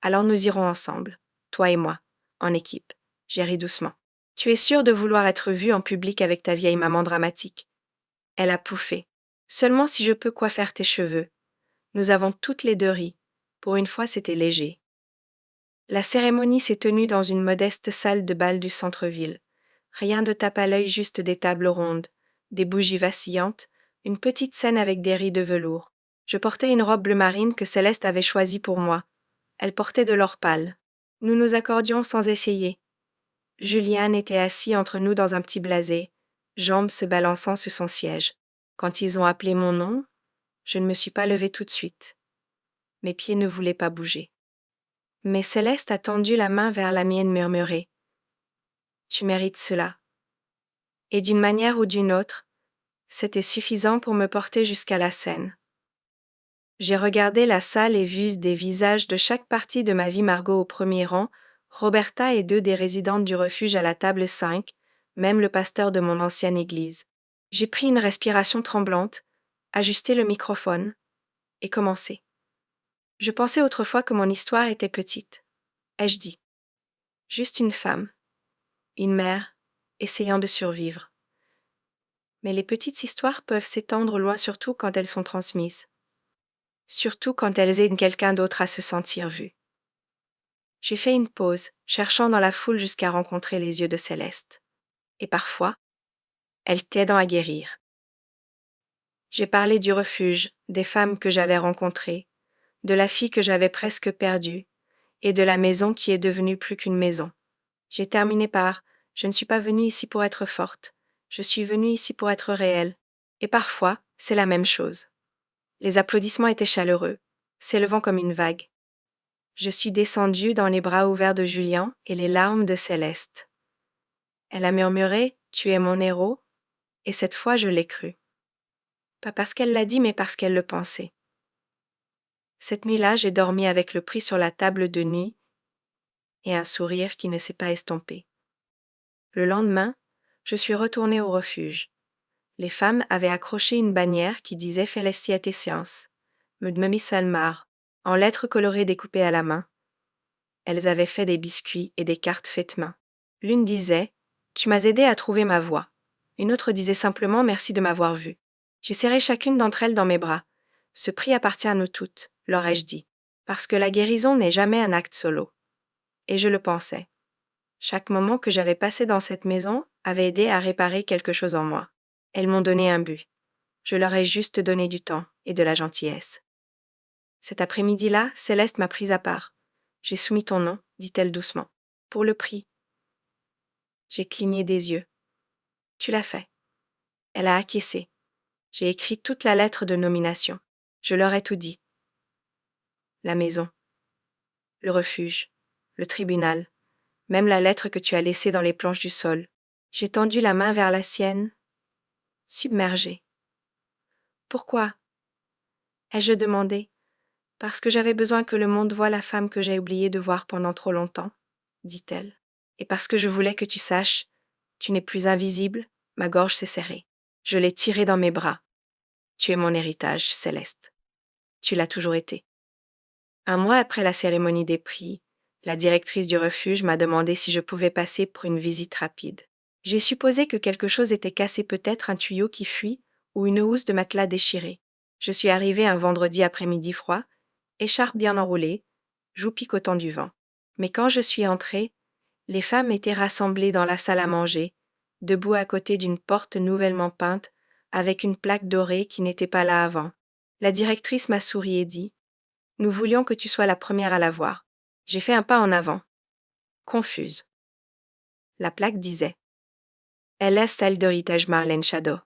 Alors nous irons ensemble, toi et moi, en équipe. J'ai ri doucement. Tu es sûre de vouloir être vue en public avec ta vieille maman dramatique? Elle a pouffé. Seulement si je peux coiffer tes cheveux. Nous avons toutes les deux ri. Pour une fois, c'était léger. La cérémonie s'est tenue dans une modeste salle de bal du centre-ville. Rien de tape à l'œil, juste des tables rondes, des bougies vacillantes, une petite scène avec des riz de velours. Je portais une robe bleu marine que Céleste avait choisie pour moi. Elle portait de l'or pâle. Nous nous accordions sans essayer. Julian était assis entre nous dans un petit blasé, jambes se balançant sur son siège. Quand ils ont appelé mon nom, je ne me suis pas levée tout de suite. Mes pieds ne voulaient pas bouger. Mais Céleste a tendu la main vers la mienne, murmuré. Tu mérites cela. Et d'une manière ou d'une autre, c'était suffisant pour me porter jusqu'à la scène. J'ai regardé la salle et vu des visages de chaque partie de ma vie, Margot au premier rang, Roberta et deux des résidentes du refuge à la table 5, même le pasteur de mon ancienne église. J'ai pris une respiration tremblante, ajusté le microphone et commencé. Je pensais autrefois que mon histoire était petite. Ai-je dit? Juste une femme, une mère, essayant de survivre. Mais les petites histoires peuvent s'étendre loin, surtout quand elles sont transmises. Surtout quand elles aident quelqu'un d'autre à se sentir vu. J'ai fait une pause, cherchant dans la foule jusqu'à rencontrer les yeux de Céleste. Et parfois, elle t'aidant à guérir. J'ai parlé du refuge, des femmes que j'avais rencontrées, de la fille que j'avais presque perdue, et de la maison qui est devenue plus qu'une maison. J'ai terminé par « Je ne suis pas venue ici pour être forte, je suis venue ici pour être réelle. » Et parfois, c'est la même chose. Les applaudissements étaient chaleureux, s'élevant comme une vague. Je suis descendue dans les bras ouverts de Julien et les larmes de Céleste. Elle a murmuré « Tu es mon héros » et cette fois je l'ai cru. Pas parce qu'elle l'a dit, mais parce qu'elle le pensait. Cette nuit-là, j'ai dormi avec le prix sur la table de nuit et un sourire qui ne s'est pas estompé. Le lendemain, je suis retournée au refuge. Les femmes avaient accroché une bannière qui disait Felicity et Sciences, Mudmummy Salmar, en lettres colorées découpées à la main. Elles avaient fait des biscuits et des cartes faites main. L'une disait « Tu m'as aidé à trouver ma voie ». Une autre disait simplement « Merci de m'avoir vue ». J'ai serré chacune d'entre elles dans mes bras. Ce prix appartient à nous toutes, leur ai-je dit, parce que la guérison n'est jamais un acte solo. Et je le pensais. Chaque moment que j'avais passé dans cette maison avait aidé à réparer quelque chose en moi. Elles m'ont donné un but. Je leur ai juste donné du temps et de la gentillesse. Cet après-midi-là, Céleste m'a prise à part. J'ai soumis ton nom, dit-elle doucement. Pour le prix. J'ai cligné des yeux. Tu l'as fait. Elle a acquiescé. J'ai écrit toute la lettre de nomination. Je leur ai tout dit. La maison, le refuge, le tribunal, même la lettre que tu as laissée dans les planches du sol. J'ai tendu la main vers la sienne, submergée. Pourquoi? Ai-je demandé. Parce que j'avais besoin que le monde voie la femme que j'ai oublié de voir pendant trop longtemps, dit-elle. Et parce que je voulais que tu saches, tu n'es plus invisible, ma gorge s'est serrée. Je l'ai tirée dans mes bras. Tu es mon héritage, Céleste. Tu l'as toujours été. Un mois après la cérémonie des prix, la directrice du refuge m'a demandé si je pouvais passer pour une visite rapide. J'ai supposé que quelque chose était cassé, peut-être un tuyau qui fuit ou une housse de matelas déchirée. Je suis arrivée un vendredi après-midi froid, écharpe bien enroulée, joues picotant du vent. Mais quand je suis entrée, les femmes étaient rassemblées dans la salle à manger, debout à côté d'une porte nouvellement peinte, avec une plaque dorée qui n'était pas là avant. La directrice m'a souri et dit: Nous voulions que tu sois la première à la voir. J'ai fait un pas en avant, confuse. La plaque disait: Elle est celle d'héritage Marlène Shadow.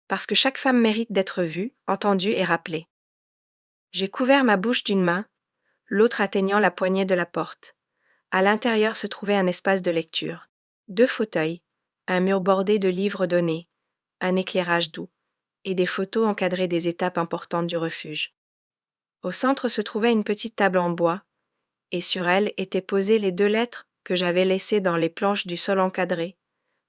Parce que chaque femme mérite d'être vue, entendue et rappelée. J'ai couvert ma bouche d'une main, l'autre atteignant la poignée de la porte. À l'intérieur se trouvait un espace de lecture. 2 fauteuils, un mur bordé de livres donnés, un éclairage doux, et des photos encadrées des étapes importantes du refuge. Au centre se trouvait une petite table en bois, et sur elle étaient posées les 2 lettres que j'avais laissées dans les planches du sol encadré,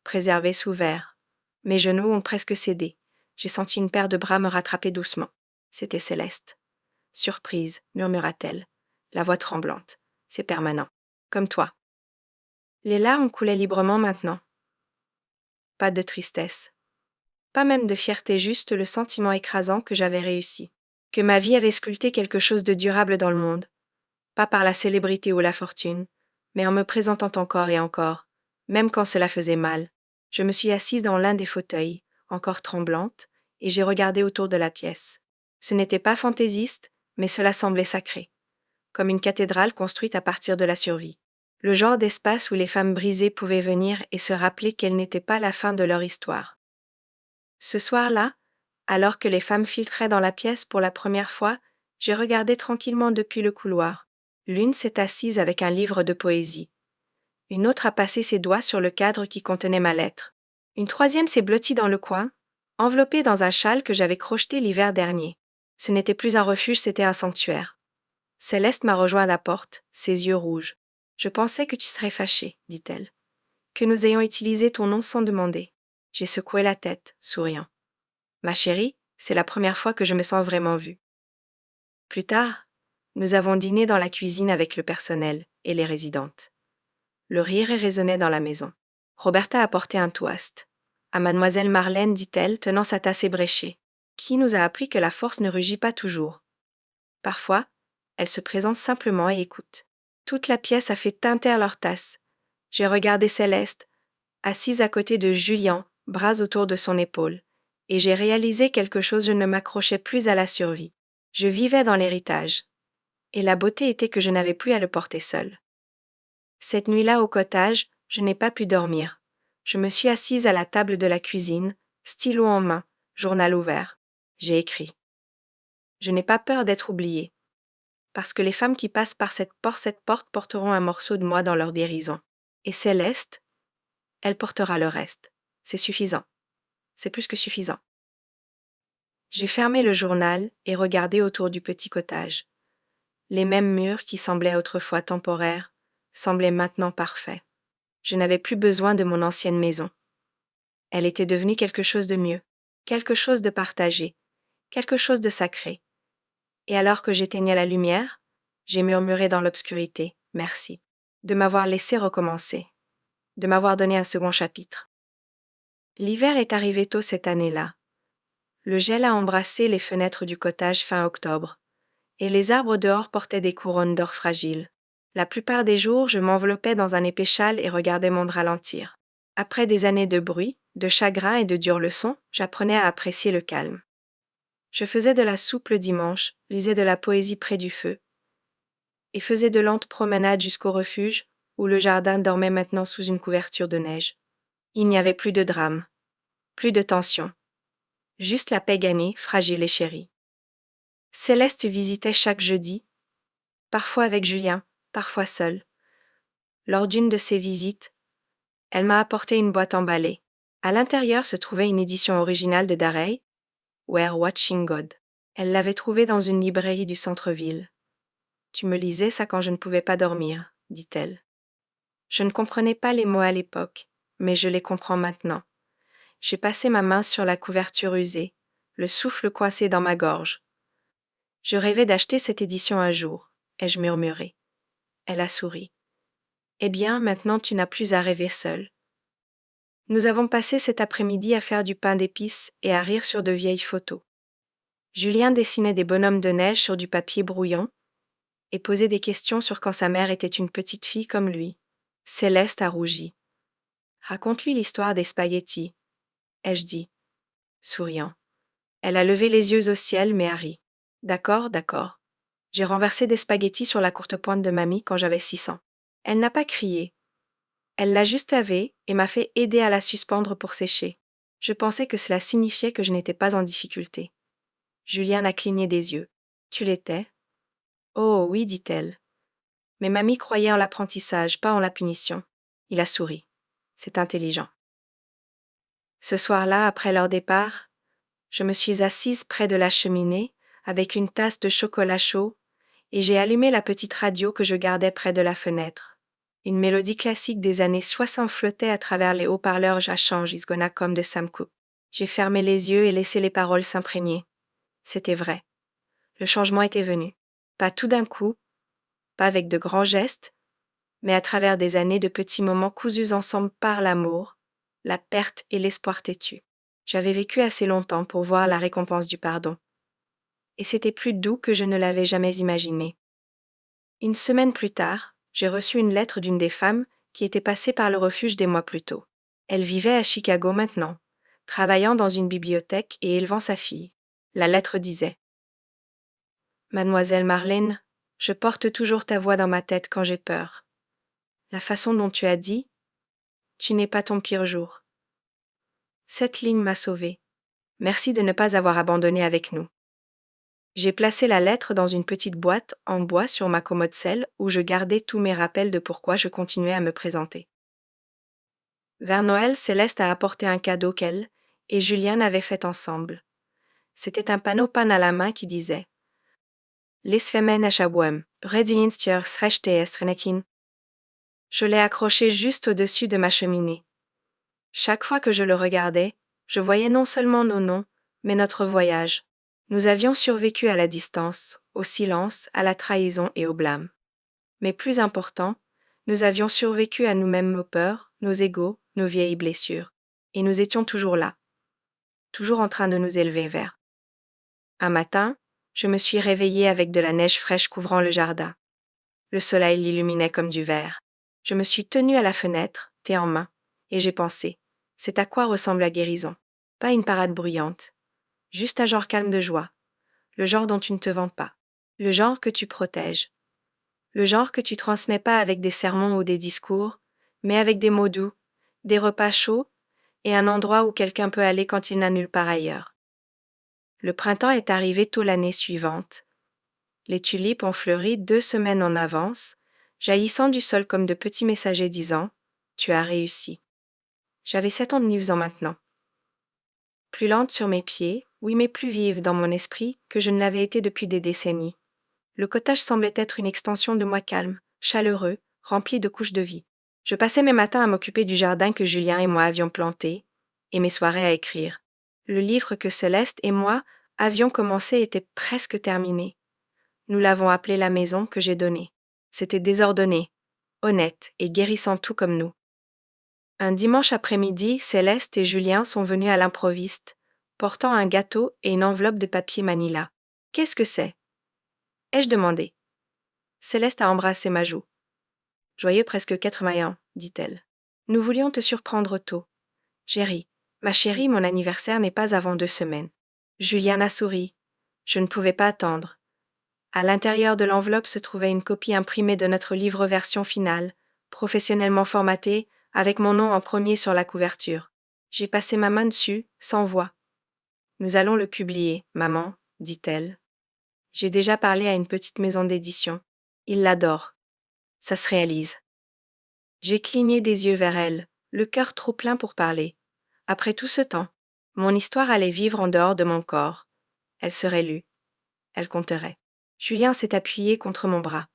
préservées sous verre. Mes genoux ont presque cédé. J'ai senti une paire de bras me rattraper doucement. C'était Céleste. Surprise, murmura-t-elle, la voix tremblante. C'est permanent. Comme toi. Les larmes coulaient librement maintenant. Pas de tristesse. Pas même de fierté, juste le sentiment écrasant que j'avais réussi. Que ma vie avait sculpté quelque chose de durable dans le monde. Pas par la célébrité ou la fortune, mais en me présentant encore et encore, même quand cela faisait mal. Je me suis assise dans l'un des fauteuils, encore tremblante, et j'ai regardé autour de la pièce. Ce n'était pas fantaisiste, mais cela semblait sacré, comme une cathédrale construite à partir de la survie. Le genre d'espace où les femmes brisées pouvaient venir et se rappeler qu'elle n'était pas la fin de leur histoire. Ce soir-là, alors que les femmes filtraient dans la pièce pour la première fois, j'ai regardé tranquillement depuis le couloir. L'une s'est assise avec un livre de poésie. Une autre a passé ses doigts sur le cadre qui contenait ma lettre. Une troisième s'est blottie dans le coin, enveloppée dans un châle que j'avais crocheté l'hiver dernier. Ce n'était plus un refuge, c'était un sanctuaire. Céleste m'a rejoint à la porte, ses yeux rouges. Je pensais que tu serais fâchée, dit-elle. Que nous ayons utilisé ton nom sans demander. J'ai secoué la tête, souriant. Ma chérie, c'est la première fois que je me sens vraiment vue. Plus tard, nous avons dîné dans la cuisine avec le personnel et les résidentes. Le rire résonnait dans la maison. Roberta apportait un toast. À mademoiselle Marlène, dit-elle, tenant sa tasse ébréchée. Qui nous a appris que la force ne rugit pas toujours? Parfois, elle se présente simplement et écoute. Toute la pièce a fait tinter leur tasse. J'ai regardé Céleste, assise à côté de Julien, bras autour de son épaule, et j'ai réalisé quelque chose, je ne m'accrochais plus à la survie. Je vivais dans l'héritage. Et la beauté était que je n'avais plus à le porter seul. Cette nuit-là au cottage, je n'ai pas pu dormir. Je me suis assise à la table de la cuisine, stylo en main, journal ouvert. J'ai écrit. Je n'ai pas peur d'être oubliée, parce que les femmes qui passent par cette porte porteront un morceau de moi dans leur dérision. Et Céleste, elle portera le reste. C'est suffisant. C'est plus que suffisant. J'ai fermé le journal et regardé autour du petit cottage. Les mêmes murs qui semblaient autrefois temporaires semblaient maintenant parfaits. Je n'avais plus besoin de mon ancienne maison. Elle était devenue quelque chose de mieux, quelque chose de partagé, quelque chose de sacré. Et alors que j'éteignais la lumière, j'ai murmuré dans l'obscurité, merci, de m'avoir laissé recommencer, de m'avoir donné un second chapitre. L'hiver est arrivé tôt cette année-là. Le gel a embrassé les fenêtres du cottage fin octobre, et les arbres dehors portaient des couronnes d'or fragiles. La plupart des jours, je m'enveloppais dans un épais châle et regardais mon ralentir. Après des années de bruit, de chagrin et de dures leçons, j'apprenais à apprécier le calme. Je faisais de la soupe le dimanche, lisais de la poésie près du feu, et faisais de lentes promenades jusqu'au refuge, où le jardin dormait maintenant sous une couverture de neige. Il n'y avait plus de drame, plus de tension, juste la paix gagnée, fragile et chérie. Céleste visitait chaque jeudi, parfois avec Julien, parfois seule. Lors d'une de ces visites, elle m'a apporté une boîte emballée. À l'intérieur se trouvait une édition originale de Darey, We're Watching God. Elle l'avait trouvée dans une librairie du centre-ville. Tu me lisais ça quand je ne pouvais pas dormir, dit-elle. Je ne comprenais pas les mots à l'époque, mais je les comprends maintenant. J'ai passé ma main sur la couverture usée, le souffle coincé dans ma gorge. Je rêvais d'acheter cette édition un jour, ai-je murmuré. Elle a souri. Eh bien, maintenant tu n'as plus à rêver seule. Nous avons passé cet après-midi à faire du pain d'épices et à rire sur de vieilles photos. Julien dessinait des bonhommes de neige sur du papier brouillon et posait des questions sur quand sa mère était une petite fille comme lui. Céleste a rougi. Raconte-lui l'histoire des spaghettis, ai-je dit, souriant. Elle a levé les yeux au ciel mais a ri. D'accord, d'accord. J'ai renversé des spaghettis sur la courte pointe de mamie quand j'avais 6 ans. Elle n'a pas crié. Elle l'a juste lavée et m'a fait aider à la suspendre pour sécher. Je pensais que cela signifiait que je n'étais pas en difficulté. Julien a cligné des yeux. Tu l'étais? Oh oui, dit-elle. Mais mamie croyait en l'apprentissage, pas en la punition. Il a souri. C'est intelligent. Ce soir-là, après leur départ, je me suis assise près de la cheminée avec une tasse de chocolat chaud et j'ai allumé la petite radio que je gardais près de la fenêtre. Une mélodie classique des années 60 flottait à travers les haut-parleurs Jachange Isgonacom de Sam Cooke. J'ai fermé les yeux et laissé les paroles s'imprégner. C'était vrai. Le changement était venu. Pas tout d'un coup, pas avec de grands gestes, mais à travers des années de petits moments cousus ensemble par l'amour, la perte et l'espoir têtu. J'avais vécu assez longtemps pour voir la récompense du pardon. Et c'était plus doux que je ne l'avais jamais imaginé. Une semaine plus tard, j'ai reçu une lettre d'une des femmes qui était passée par le refuge des mois plus tôt. Elle vivait à Chicago maintenant, travaillant dans une bibliothèque et élevant sa fille. La lettre disait: Mademoiselle Marlène, je porte toujours ta voix dans ma tête quand j'ai peur. La façon dont tu as dit: tu n'es pas ton pire jour. Cette ligne m'a sauvée. Merci de ne pas avoir abandonné avec nous. J'ai placé la lettre dans une petite boîte en bois sur ma commode selle où je gardais tous mes rappels de pourquoi je continuais à me présenter. Vers Noël, Céleste a apporté un cadeau qu'elle et Julien avaient fait ensemble. C'était un panneau peint à la main qui disait: Les Femen Achabouem, Redinstier Srechtes Fenekin. Je l'ai accroché juste au-dessus de ma cheminée. Chaque fois que je le regardais, je voyais non seulement nos noms, mais notre voyage. Nous avions survécu à la distance, au silence, à la trahison et au blâme. Mais plus important, nous avions survécu à nous-mêmes nos peurs, nos égos, nos vieilles blessures. Et nous étions toujours là, toujours en train de nous élever vers. Un matin, je me suis réveillée avec de la neige fraîche couvrant le jardin. Le soleil l'illuminait comme du verre. Je me suis tenue à la fenêtre, thé en main, et j'ai pensé: c'est à quoi ressemble la guérison. Pas une parade bruyante, juste un genre calme de joie, le genre dont tu ne te vantes pas, le genre que tu protèges, le genre que tu transmets pas avec des sermons ou des discours, mais avec des mots doux, des repas chauds et un endroit où quelqu'un peut aller quand il n'a nulle part ailleurs. Le printemps est arrivé tôt l'année suivante. Les tulipes ont fleuri 2 semaines en avance, jaillissant du sol comme de petits messagers disant: tu as réussi. J'avais 7 ans de 9 ans maintenant. Plus lente sur mes pieds, oui mais plus vive dans mon esprit que je ne l'avais été depuis des décennies. Le cottage semblait être une extension de moi calme, chaleureux, rempli de couches de vie. Je passais mes matins à m'occuper du jardin que Julien et moi avions planté, et mes soirées à écrire. Le livre que Céleste et moi avions commencé était presque terminé. Nous l'avons appelé la maison que j'ai donnée. C'était désordonné, honnête et guérissant tout comme nous. Un dimanche après-midi, Céleste et Julien sont venus à l'improviste, portant un gâteau et une enveloppe de papier manila. Qu'est-ce que c'est? Ai-je demandé. Céleste a embrassé ma joue. Joyeux presque 80 ans, dit-elle. Nous voulions te surprendre tôt. J'ai ri. Ma chérie, mon anniversaire n'est pas avant 2 semaines. Julien a souri. Je ne pouvais pas attendre. À l'intérieur de l'enveloppe se trouvait une copie imprimée de notre livre version finale, professionnellement formatée, avec mon nom en premier sur la couverture. J'ai passé ma main dessus, sans voix. Nous allons le publier, maman, dit-elle. J'ai déjà parlé à une petite maison d'édition. Ils l'adorent. Ça se réalise. J'ai cligné des yeux vers elle, le cœur trop plein pour parler. Après tout ce temps, mon histoire allait vivre en dehors de mon corps. Elle serait lue. Elle compterait. Julien s'est appuyé contre mon bras.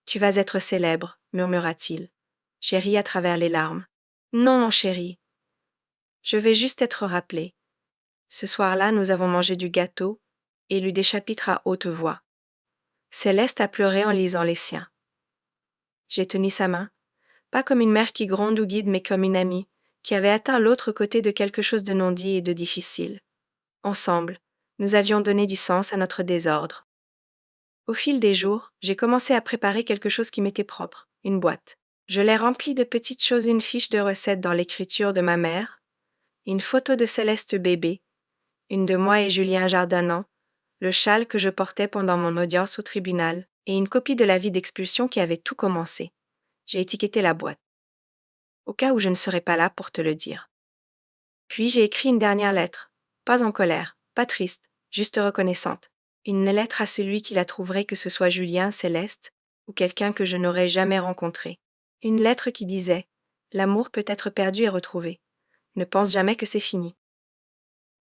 Tu vas être célèbre, murmura-t-il. J'ai ri à travers les larmes. Non, mon chéri. Je vais juste être rappelé. Ce soir-là, nous avons mangé du gâteau et lu des chapitres à haute voix. Céleste a pleuré en lisant les siens. J'ai tenu sa main, pas comme une mère qui gronde ou guide, mais comme une amie, qui avait atteint l'autre côté de quelque chose de non dit et de difficile. Ensemble, nous avions donné du sens à notre désordre. Au fil des jours, j'ai commencé à préparer quelque chose qui m'était propre, une boîte. Je l'ai remplie de petites choses, une fiche de recette dans l'écriture de ma mère, une photo de Céleste bébé, une de moi et Julien jardinant, le châle que je portais pendant mon audience au tribunal, et une copie de l'avis d'expulsion qui avait tout commencé. J'ai étiqueté la boîte, au cas où je ne serais pas là pour te le dire. Puis j'ai écrit une dernière lettre, pas en colère, pas triste, juste reconnaissante. Une lettre à celui qui la trouverait, que ce soit Julien, Céleste, ou quelqu'un que je n'aurais jamais rencontré. Une lettre qui disait: l'amour peut être perdu et retrouvé. Ne pense jamais que c'est fini.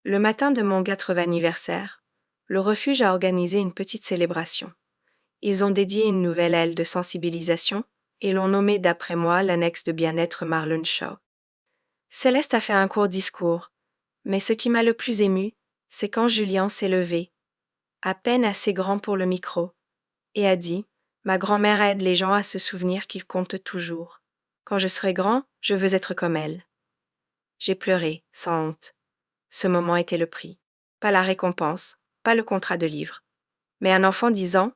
Le matin de mon 80e anniversaire, le refuge a organisé une petite célébration. Ils ont dédié une nouvelle aile de sensibilisation et l'ont nommée d'après moi l'annexe de bien-être Marlon Shaw. Céleste a fait un court discours, mais ce qui m'a le plus ému, c'est quand Julien s'est levé, à peine assez grand pour le micro, et a dit: ma grand-mère aide les gens à se souvenir qu'ils comptent toujours. Quand je serai grand, je veux être comme elle. J'ai pleuré, sans honte. Ce moment était le prix. Pas la récompense, pas le contrat de livre. Mais un enfant disant: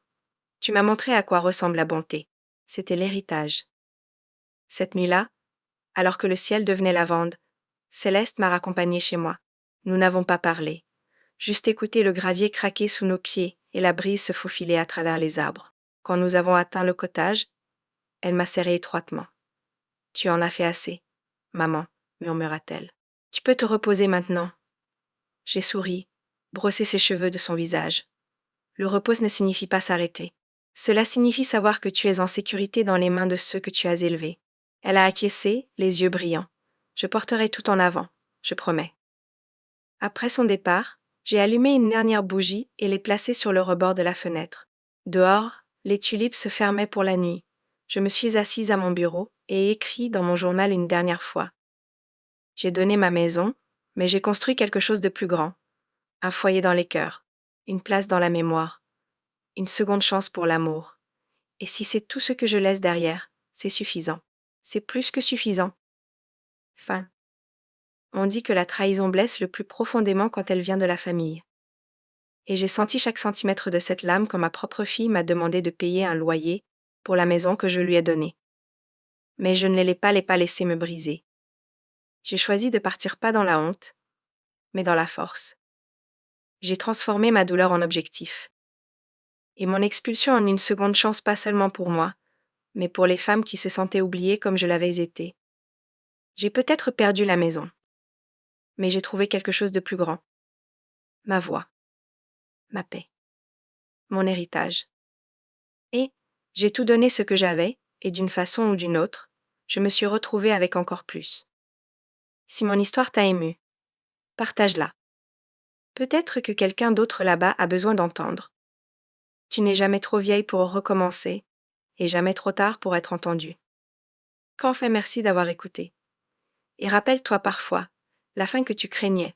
tu m'as montré à quoi ressemble la bonté. C'était l'héritage. Cette nuit-là, alors que le ciel devenait lavande, Céleste m'a raccompagnée chez moi. Nous n'avons pas parlé. Juste écouté le gravier craquer sous nos pieds et la brise se faufiler à travers les arbres. Quand nous avons atteint le cottage, elle m'a serré étroitement. Tu en as fait assez, maman, murmura-t-elle. Tu peux te reposer maintenant. J'ai souri, brossé ses cheveux de son visage. Le repos ne signifie pas s'arrêter. Cela signifie savoir que tu es en sécurité dans les mains de ceux que tu as élevés. Elle a acquiescé, les yeux brillants. Je porterai tout en avant, je promets. Après son départ, j'ai allumé une dernière bougie et l'ai placée sur le rebord de la fenêtre. Dehors, les tulipes se fermaient pour la nuit. Je me suis assise à mon bureau et ai écrit dans mon journal une dernière fois. J'ai donné ma maison, mais j'ai construit quelque chose de plus grand. Un foyer dans les cœurs, une place dans la mémoire, une seconde chance pour l'amour. Et si c'est tout ce que je laisse derrière, c'est suffisant. C'est plus que suffisant. Fin. On dit que la trahison blesse le plus profondément quand elle vient de la famille. Et j'ai senti chaque centimètre de cette lame quand ma propre fille m'a demandé de payer un loyer pour la maison que je lui ai donnée. Mais je ne l'ai pas laissé me briser. J'ai choisi de partir pas dans la honte, mais dans la force. J'ai transformé ma douleur en objectif. Et mon expulsion en une seconde chance, pas seulement pour moi, mais pour les femmes qui se sentaient oubliées comme je l'avais été. J'ai peut-être perdu la maison, mais j'ai trouvé quelque chose de plus grand. Ma voix, ma paix, mon héritage. Et j'ai tout donné ce que j'avais, et d'une façon ou d'une autre, je me suis retrouvée avec encore plus. Si mon histoire t'a ému, partage-la. Peut-être que quelqu'un d'autre là-bas a besoin d'entendre. Tu n'es jamais trop vieille pour recommencer, et jamais trop tard pour être entendue. Qu'en fait, merci d'avoir écouté. Et rappelle-toi parfois, la fin que tu craignais,